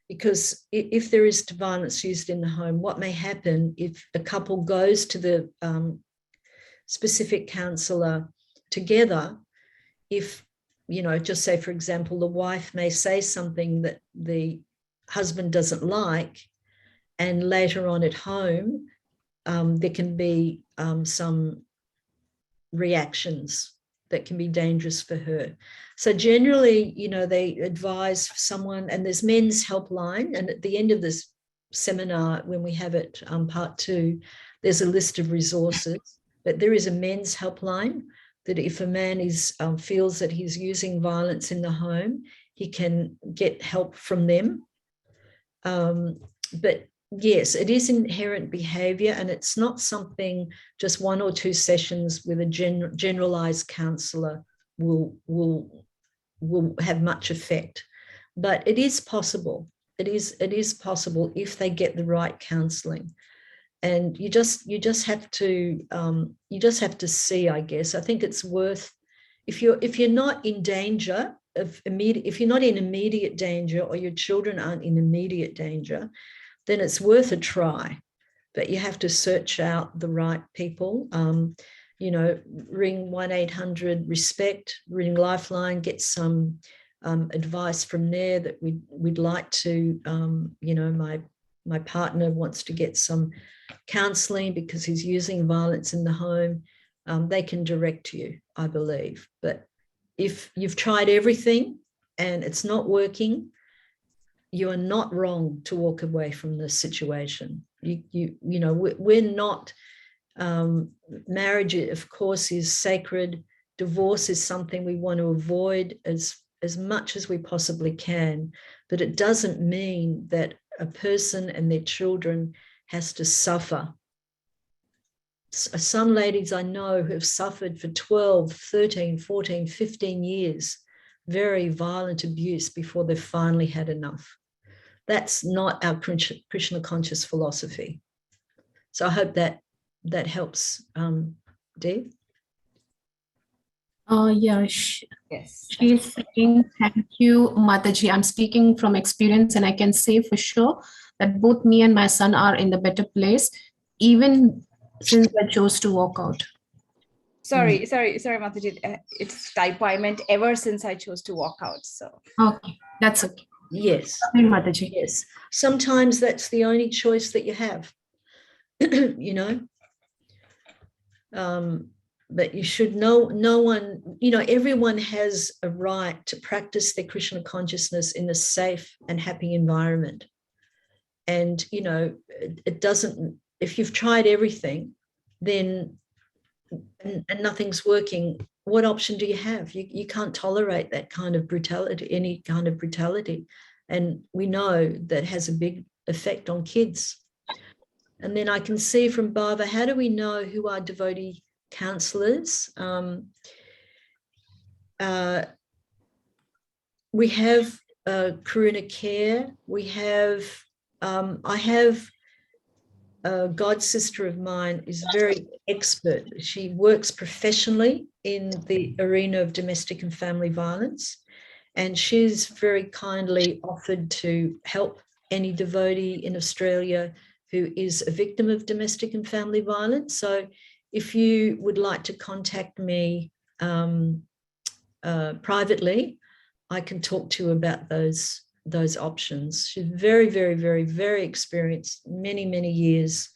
because if there is violence used in the home, what may happen if a couple goes to the specific counsellor together, if, just say, for example, the wife may say something that the husband doesn't like, and later on at home, there can be some reactions that can be dangerous for her. So generally, you know, they advise someone, and there's men's helpline. And at the end of this seminar, when we have it, part 2, there's a list of resources. But there is a men's helpline that if a man feels that he's using violence in the home, he can get help from them. But yes, it is inherent behavior, and it's not something just 1 or 2 sessions with a generalized counselor will have much effect. But it is possible. It is possible if they get the right counseling. And you just have to see, I guess. I think it's worth, if you're not in danger of if you're not in immediate danger, or your children aren't in immediate danger, then it's worth a try. But you have to search out the right people. You know, ring 1-800-RESPECT, ring Lifeline, get some advice from there that we'd like to, you know, my partner wants to get some counseling because he's using violence in the home. They can direct you, I believe. But if you've tried everything and it's not working, you are not wrong to walk away from the situation. You know, we're not, marriage, of course, is sacred. Divorce is something we want to avoid as much as we possibly can. But it doesn't mean that a person and their children has to suffer. Some ladies I know who have suffered for 12, 13, 14, 15 years, very violent abuse before they've finally had enough. That's not our Krishna conscious philosophy. So I hope that helps, Dave. Yes. She's saying, thank you, Mataji. I'm speaking from experience, and I can say for sure that both me and my son are in the better place, even since I chose to walk out. sorry, Mataji. It's typo. I meant ever since I chose to walk out. So Okay, that's okay. Yes. Sorry, Mataji. Yes. Sometimes that's the only choice that you have, you know. But you should know, no one, you know, everyone has a right to practice their Krishna consciousness in a safe and happy environment. And, you know, it doesn't, if you've tried everything, then, and nothing's working, what option do you have? You can't tolerate that kind of brutality, any kind of brutality. And we know that has a big effect on kids. And then I can see from Baba, how do we know who are devotee counselors? We have Karuna Care. We have, I have a god sister of mine is very expert. She works professionally in the arena of domestic and family violence. And she's very kindly offered to help any devotee in Australia who is a victim of domestic and family violence. So if you would like to contact me privately, I can talk to you about those options. She's very, very, very, very experienced, many, many years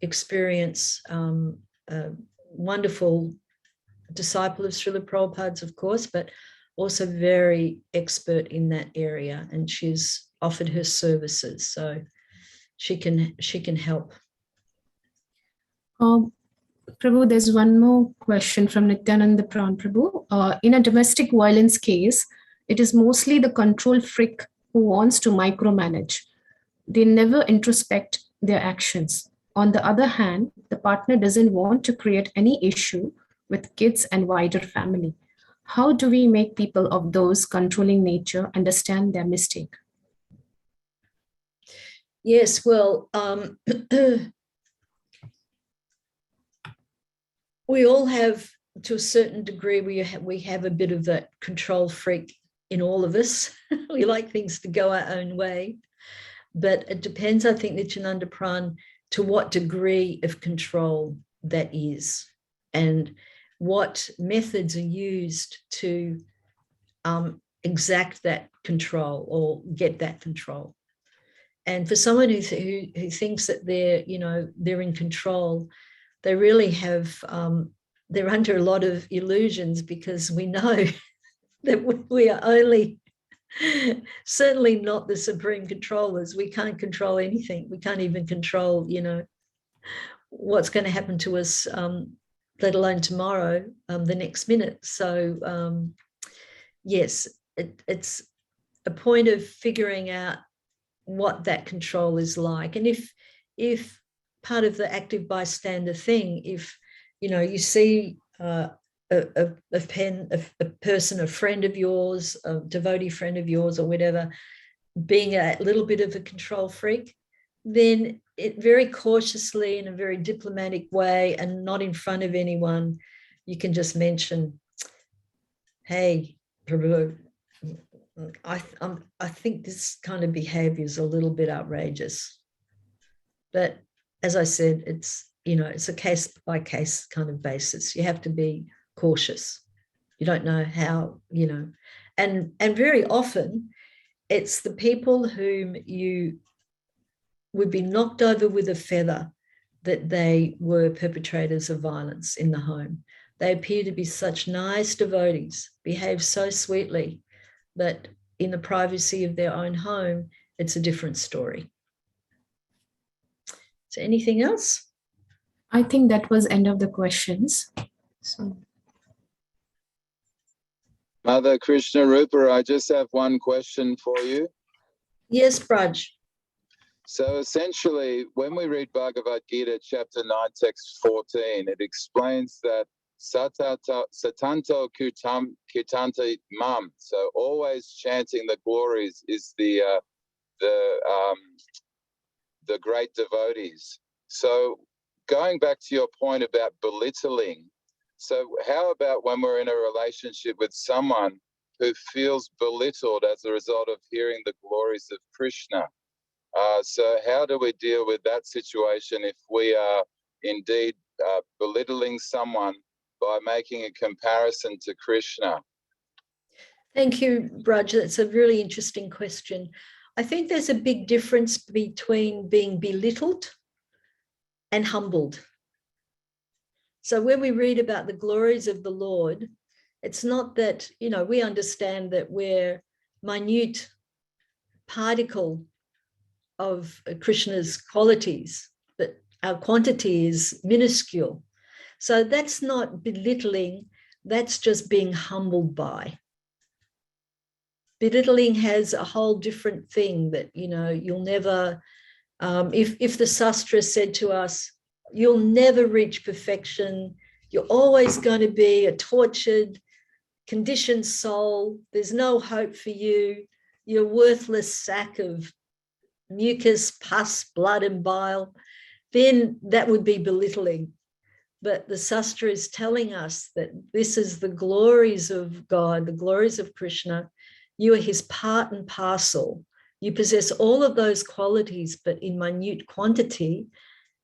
experience, wonderful disciple of Srila Prabhupada's, of course, but also very expert in that area. And she's offered her services, so she can help. Prabhu, there's one more question from Nityananda Pran Prabhu. In a domestic violence case, it is mostly the control freak who wants to micromanage. They never introspect their actions. On the other hand, the partner doesn't want to create any issue with kids and wider family. How do we make people of those controlling nature understand their mistake? Yes, well, we all have, to a certain degree, we have a bit of that control freak in all of us. We like things to go our own way. But it depends, I think, Nityananda Pran, to what degree of control that is and what methods are used to exact that control or get that control. And for someone who thinks that they're in control, they really have they're under a lot of illusions, because we know that we are only, certainly not the supreme controllers. We can't control anything. We can't even control, what's going to happen to us, let alone tomorrow, the next minute. So yes, it's a point of figuring out what that control is like. And if part of the active bystander thing, if you see a person, a friend of yours, a devotee friend of yours or whatever, being a little bit of a control freak, then it very cautiously, in a very diplomatic way and not in front of anyone, you can just mention, hey, Prabhu, I think this kind of behavior is a little bit outrageous. But as I said, it's a case by case kind of basis. You have to be cautious. You don't know how, and very often it's the people whom you would be knocked over with a feather that they were perpetrators of violence in the home. They appear to be such nice devotees, behave so sweetly, but in the privacy of their own home, it's a different story. So anything else? I think that was end of the questions. So. Mother Krishnarupa, I just have one question for you. Yes, Braj. So essentially, when we read Bhagavad Gita, chapter 9, text 14, it explains that satanto kirtanta mam. So always chanting the glories is the great devotees. So going back to your point about belittling, so how about when we're in a relationship with someone who feels belittled as a result of hearing the glories of Krishna? So how do we deal with that situation if we are indeed belittling someone by making a comparison to Krishna? Thank you, Braj. That's a really interesting question. I think there's a big difference between being belittled and humbled. So when we read about the glories of the Lord, it's not that, we understand that we're minute particle of Krishna's qualities, but our quantity is minuscule. So that's not belittling, that's just being humbled by. Belittling has a whole different thing that, you'll never, if the Sastra said to us, you'll never reach perfection, you're always going to be a tortured, conditioned soul, there's no hope for you, you're a worthless sack of mucus, pus, blood and bile, then that would be belittling. But the Sastra is telling us that this is the glories of God, the glories of Krishna. You are his part and parcel. You possess all of those qualities, but in minute quantity.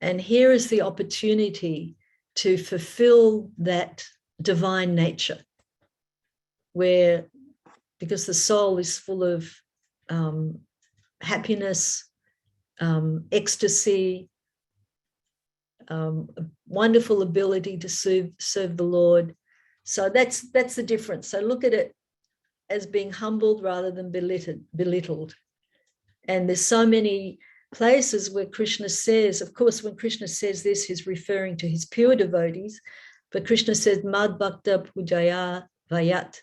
And here is the opportunity to fulfill that divine nature, where, because the soul is full of happiness, ecstasy, wonderful ability to serve the Lord. So that's the difference. So look at it as being humbled rather than belittled. And there's so many places where Krishna says, of course, when Krishna says this, he's referring to his pure devotees, but Krishna says, Mad Bhakta Pujaya Vayat,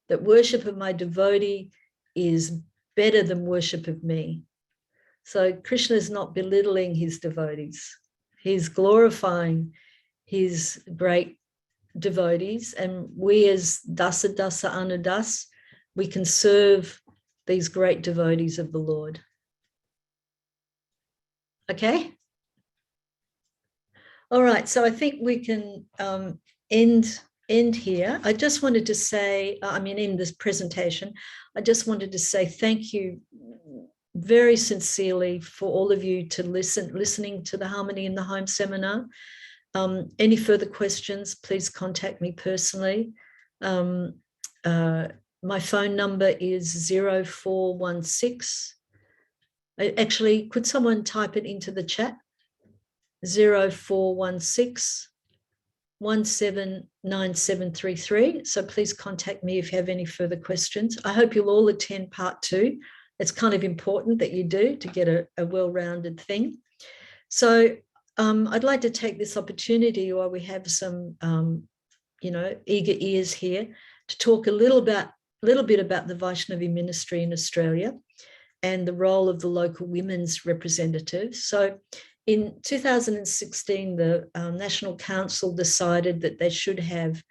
that worship of my devotee is better than worship of me. So Krishna is not belittling his devotees. He's glorifying his great devotees. And we as Dasa Anudas, we can serve these great devotees of the Lord. Okay? All right, so I think we can end here. I just wanted to say, in this presentation, I just wanted to say thank you very sincerely for all of you to listening to the Harmony in the Home seminar. Any further questions, please contact me personally. My phone number is 0416. Actually, could someone type it into the chat? 0416 179733. So please contact me if you have any further questions. I hope you'll all attend part 2. It's kind of important that you do to get a well-rounded thing. So I'd like to take this opportunity while we have some, eager ears here to talk a little bit about the Vaishnavi ministry in Australia and the role of the local women's representatives. So in 2016, the National Council decided that they should have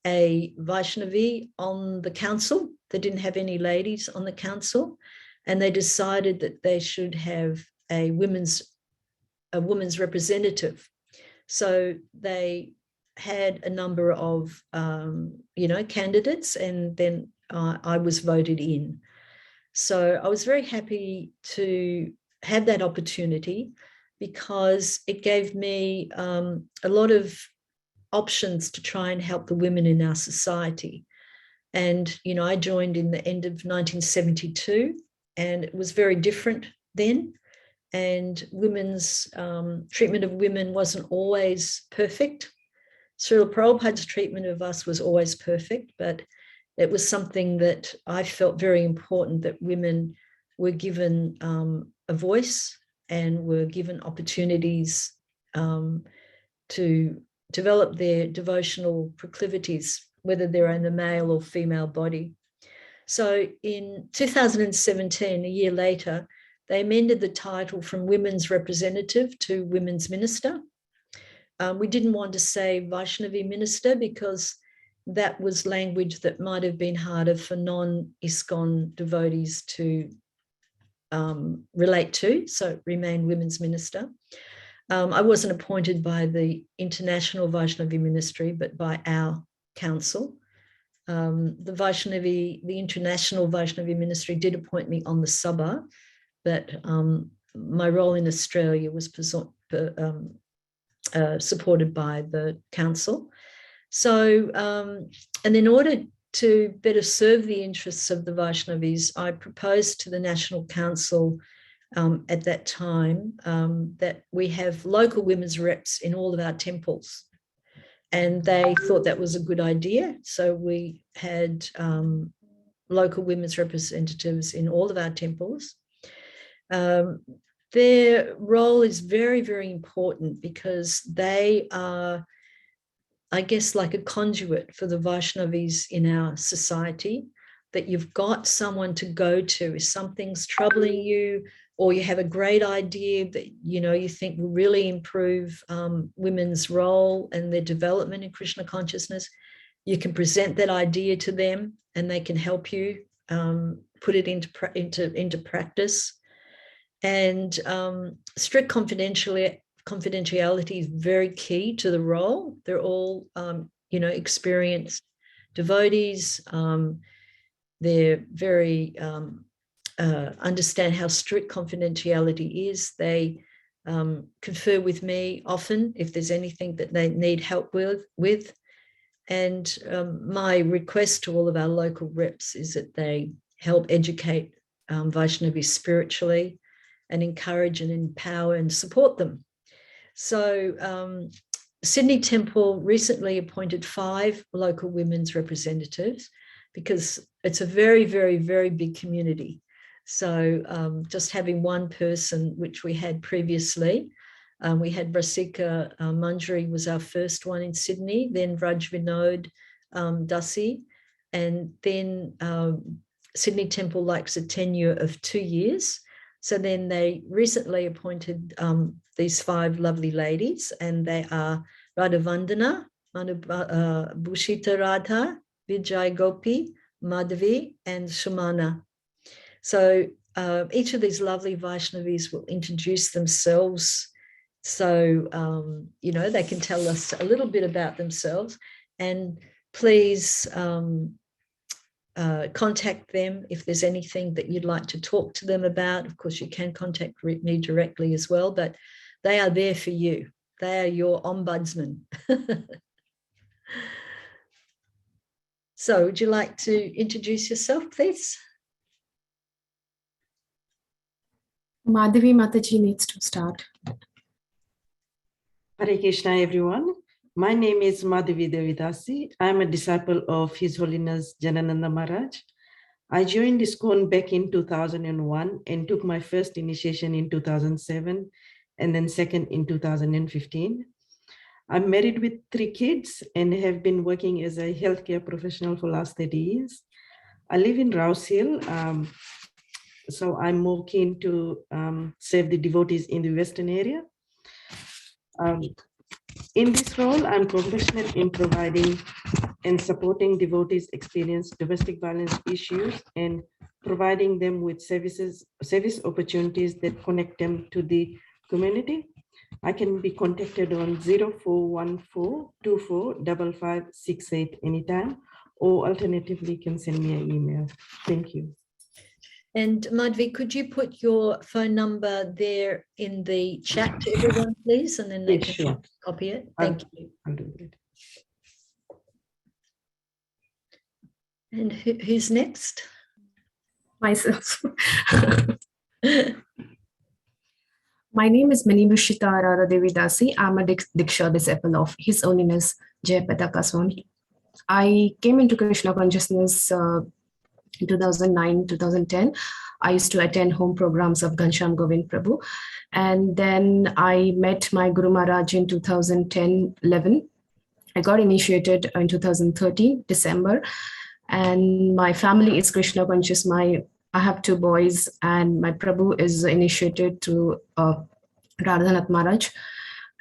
a Vaishnavi on the council. They didn't have any ladies on the council, and they decided that they should have a women's representative. So they had a number of candidates, and then I was voted in. So I was very happy to have that opportunity because it gave me a lot of options to try and help the women in our society. And, I joined in the end of 1972, and it was very different then. And women's treatment of women wasn't always perfect. Srila Prabhupada's treatment of us was always perfect, but it was something that I felt very important, that women were given a voice and were given opportunities to develop their devotional proclivities, whether they're in the male or female body. So in 2017, a year later, they amended the title from Women's Representative to Women's Minister. We didn't want to say Vaishnavi Minister because that was language that might have been harder for non-ISKCON devotees to relate to, so it remained Women's Minister. I wasn't appointed by the International Vaishnavi Ministry, but by our council. The International Vaishnavi Ministry did appoint me on the Sabha, but my role in Australia was supported by the council. So, and in order to better serve the interests of the Vaishnavis, I proposed to the National Council at that time that we have local women's reps in all of our temples. And they thought that was a good idea. So we had local women's representatives in all of our temples. Their role is very, very important because they are, I guess, like a conduit for the Vaishnavis in our society, that you've got someone to go to if something's troubling you, or you have a great idea that you think will really improve women's role and their development in Krishna consciousness. You can present that idea to them, and they can help you put it into practice. And strict confidentiality is very key to the role. They're all, experienced devotees. They're very understand how strict confidentiality is. They confer with me often if there's anything that they need help with. And my request to all of our local reps is that they help educate Vaishnavis spiritually and encourage and empower and support them. So Sydney Temple recently appointed 5 local women's representatives because it's a very, very, very big community. So just having one person, which we had previously, we had Rasika Manjari was our first one in Sydney, then Raj Vinod Dasi, and then Sydney Temple likes a tenure of 2 years. So then they recently appointed these 5 lovely ladies, and they are Radha Vandana, Bhushita Radha, Vijay Gopi, Madhavi, and Shumana. So each of these lovely Vaishnavis will introduce themselves, so they can tell us a little bit about themselves. And please contact them if there's anything that you'd like to talk to them about. Of course, you can contact me directly as well, but they are there for you. They are your ombudsman. So would you like to introduce yourself, please? Madhavi Mataji needs to start. Hare Krishna, everyone. My name is Madhavi Devidasi. I'm a disciple of His Holiness Janananda Maharaj. I joined ISKCON back in 2001 and took my first initiation in 2007 and then second in 2015. I'm married with 3 kids and have been working as a healthcare professional for the last 30 years. I live in Rouse Hill, so I'm more keen to serve the devotees in the Western area. In this role, I'm professional in providing and supporting devotees experience domestic violence issues and providing them with service opportunities that connect them to the community. I can be contacted on 0414245568 anytime, or alternatively can send me an email. Thank you. And Madhvi, could you put your phone number there in the chat to everyone, please? And then they can Sure. copy it. Thank you. I'll do it. And who's next? Myself. My name is Minibhushita Radha Devidasi. I'm a Diksha disciple of His Holiness Jayapataka Swami. I came into Krishna consciousness in 2009, 2010. I used to attend home programs of Ghanshyam Govind Prabhu. And then I met my Guru Maharaj in 2010-11. I got initiated in 2013, December. And my family is Krishna conscious. I have 2 boys, and my Prabhu is initiated through Radhanath Maharaj.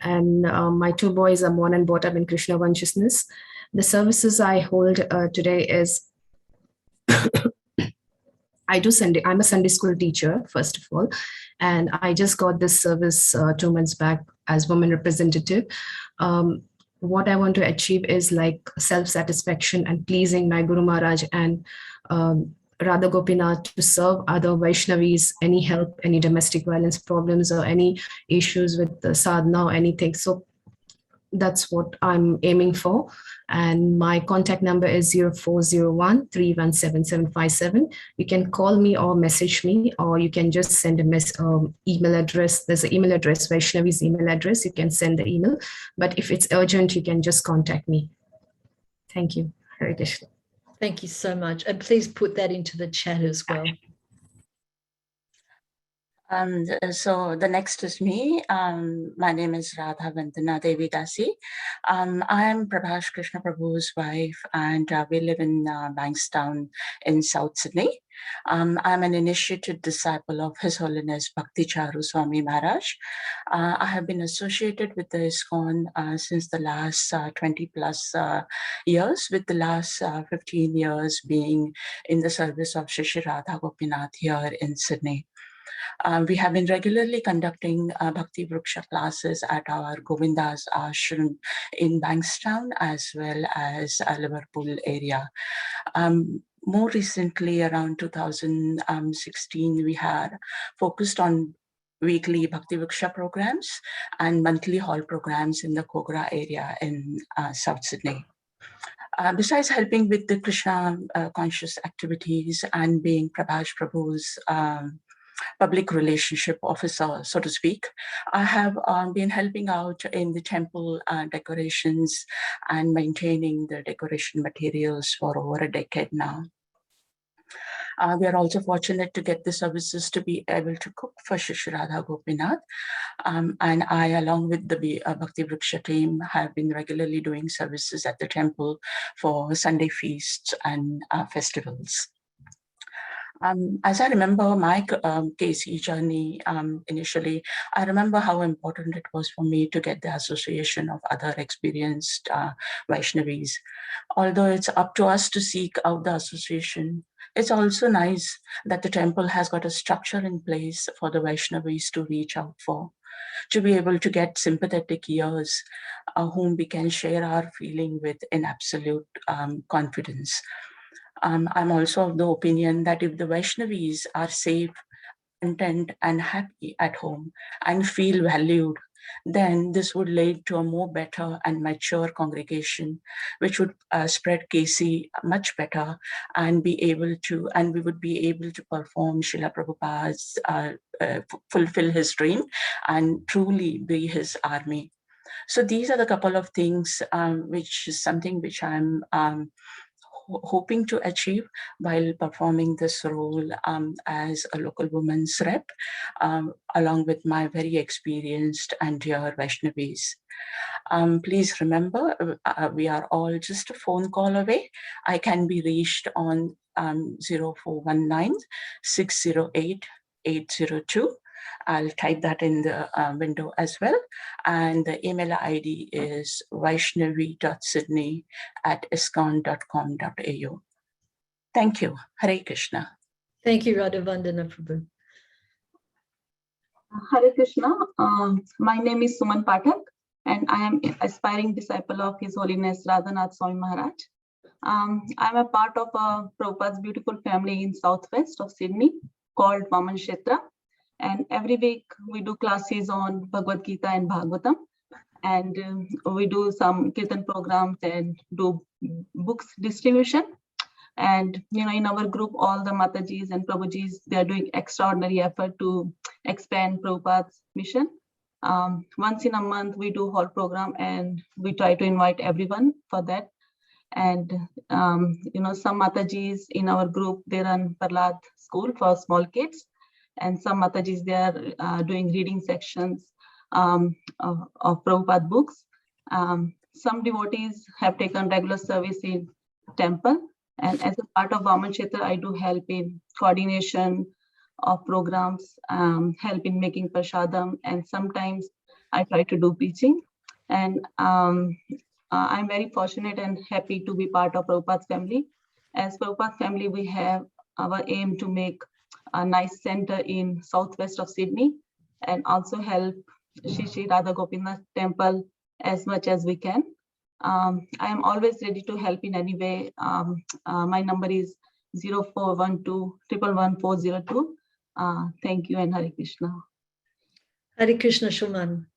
And my 2 boys are born and brought up in Krishna consciousness. The services I hold today is I'm a Sunday school teacher, first of all, and I just got this service 2 months back as woman representative. What I want to achieve is like self-satisfaction and pleasing my Guru Maharaj and Radha Gopinath to serve other Vaishnavis, any help, any domestic violence problems or any issues with the sadhana or anything. So that's what I'm aiming for. And my contact number is 0401-317-757. You can call me or message me, or you can just send a email address. There's an email address, Vaishnavi's email address. You can send the email. But if it's urgent, you can just contact me. Thank you. Hare Krishna. Thank you so much. And please put that into the chat as well. So the next is me. My name is Radha Vandana Devidasi. I am Prabhash Krishna Prabhu's wife, and we live in Bankstown in South Sydney. I'm an initiated disciple of His Holiness Bhakti Charu Swami Maharaj. I have been associated with the ISKCON since the last 20 plus years, with the last 15 years being in the service of Shri Radha Gopinath here in Sydney. We have been regularly conducting Bhakti Vriksha classes at our Govinda's ashram in Bankstown as well as Liverpool area. More recently, around 2016, we had focused on weekly Bhakti Vriksha programs and monthly hall programs in the Kogra area in South Sydney. Besides helping with the Krishna conscious activities and being Prabhash Prabhu's public relationship officer, so to speak, I have been helping out in the temple decorations and maintaining the decoration materials for over a decade now. We are also fortunate to get the services to be able to cook for Shri Radha Gopinath. And I, along with the Bhakti Vriksha team, have been regularly doing services at the temple for Sunday feasts and festivals. As I remember my KC journey initially, I remember how important it was for me to get the association of other experienced Vaishnavis. Although it's up to us to seek out the association, it's also nice that the temple has got a structure in place for the Vaishnavis to reach out for, to be able to get sympathetic ears whom we can share our feeling with in absolute confidence. I'm also of the opinion that if the Vaishnavis are safe, content, and happy at home and feel valued, then this would lead to a more better and mature congregation, which would spread KC much better and we would be able to perform Srila Prabhupada's, fulfill his dream and truly be his army. So these are the couple of things which is something which I'm hoping to achieve while performing this role as a local women's rep, along with my very experienced and dear Vaishnavis. Please remember, we are all just a phone call away. I can be reached on 0419 608 802. I'll type that in the window as well. And the email ID is vaishnavi.sydney@iscon.com.au. Thank you. Hare Krishna. Thank you, Radhavandana Prabhu. Hare Krishna. My name is Suman Pathak, and I am an aspiring disciple of His Holiness Radhanath Swami Maharaj. I'm a part of Prabhupada's beautiful family in southwest of Sydney called Vaman Kshetra. And every week we do classes on Bhagavad Gita and Bhagavatam. And we do some kirtan programs and do books distribution. And in our group, all the Matajis and Prabhujis, they are doing extraordinary effort to expand Prabhupada's mission. Once in a month, we do whole program and we try to invite everyone for that. And some Matajis in our group, they run Prahlad school for small kids. And some Matajis, they are doing reading sections of Prabhupada books. Some devotees have taken regular service in temple. And as a part of Vaman Kshetra, I do help in coordination of programs, help in making prasadam, and sometimes I try to do preaching. And I'm very fortunate and happy to be part of Prabhupada's family. As Prabhupada's family, we have our aim to make a nice center in southwest of Sydney and also help Shri Radha Gopinath temple as much as we can. I am always ready to help in any way. My number is 0412 111 402. Thank you and Hare Krishna. Hare Krishna, Shuman.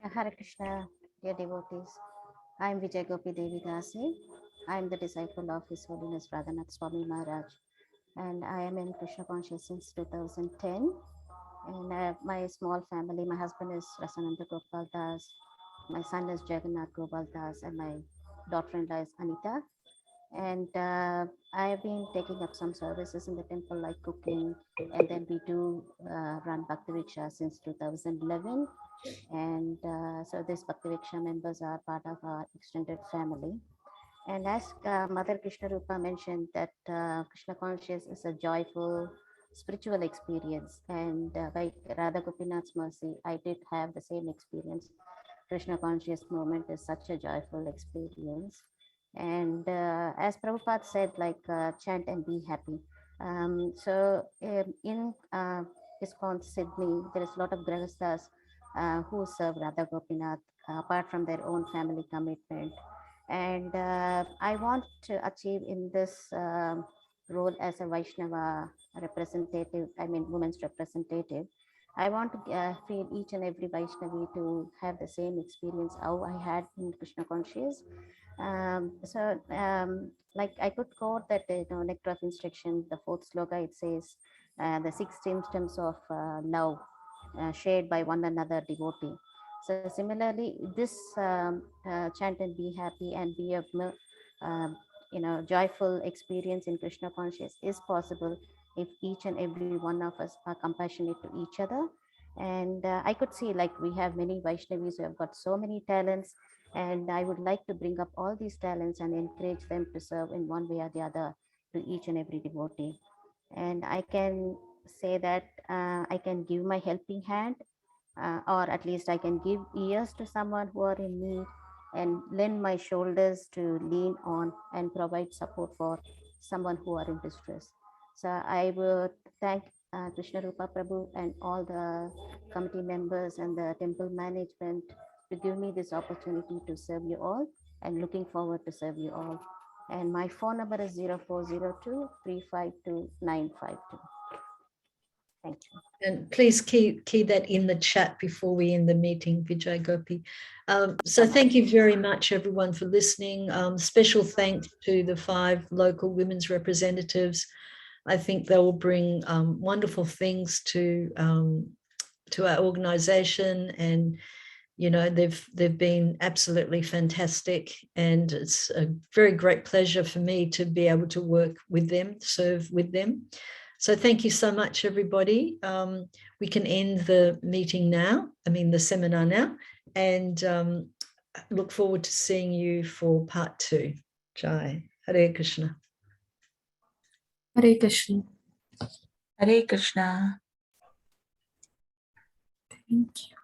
Hare Krishna, dear devotees. I am Vijay Gopi Devi Dasi. I am the disciple of His Holiness Radhanath Swami Maharaj. And I am in Krishna conscious since 2010. And my small family, my husband is Rasananda Gopal Das, my son is Jagannath Gopal Das, and my daughter-in-law is Anita. And I have been taking up some services in the temple like cooking, and then we do run Bhakti Riksha since 2011. And so these Bhakti Riksha members are part of our extended family. And as Mother Krishnarupa mentioned that Krishna conscious is a joyful spiritual experience, and by Radha Gopinath's mercy, I did have the same experience. Krishna conscious moment is such a joyful experience. And as Prabhupada said, like chant and be happy. So in ISKCON Sydney, there is a lot of grahasthas who serve Radha Gopinath apart from their own family commitment. And I want to achieve in this role as a Vaisnava representative, I mean women's representative, I want to feel each and every Vaishnavi to have the same experience how I had in Krishna conscious. Like I could quote that, nectar of instruction, the fourth sloka, it says, the 6 symptoms of love shared by one another devotee. So similarly, this chant and be happy and be a joyful experience in Krishna conscious is possible if each and every one of us are compassionate to each other. And I could see like we have many Vaishnavis who have got so many talents, and I would like to bring up all these talents and encourage them to serve in one way or the other to each and every devotee. And I can say that I can give my helping hand, or at least I can give ears to someone who are in need and lend my shoulders to lean on and provide support for someone who are in distress. So I would thank Krishnarupa Prabhu and all the committee members and the temple management to give me this opportunity to serve you all, and looking forward to serve you all. And my phone number is 0402 352 952. Thank you. And please key that in the chat before we end the meeting, Vijay Gopi. So thank you very much, everyone, for listening. Special thanks to the 5 local women's representatives. I think they will bring wonderful things to our organization, and you know, they've been absolutely fantastic, and it's a very great pleasure for me to be able to work with them, serve with them. So thank you so much, everybody. We can end the meeting now, the seminar now, and look forward to seeing you for part 2. Jai. Hare Krishna. Hare Krishna. Hare Krishna. Thank you.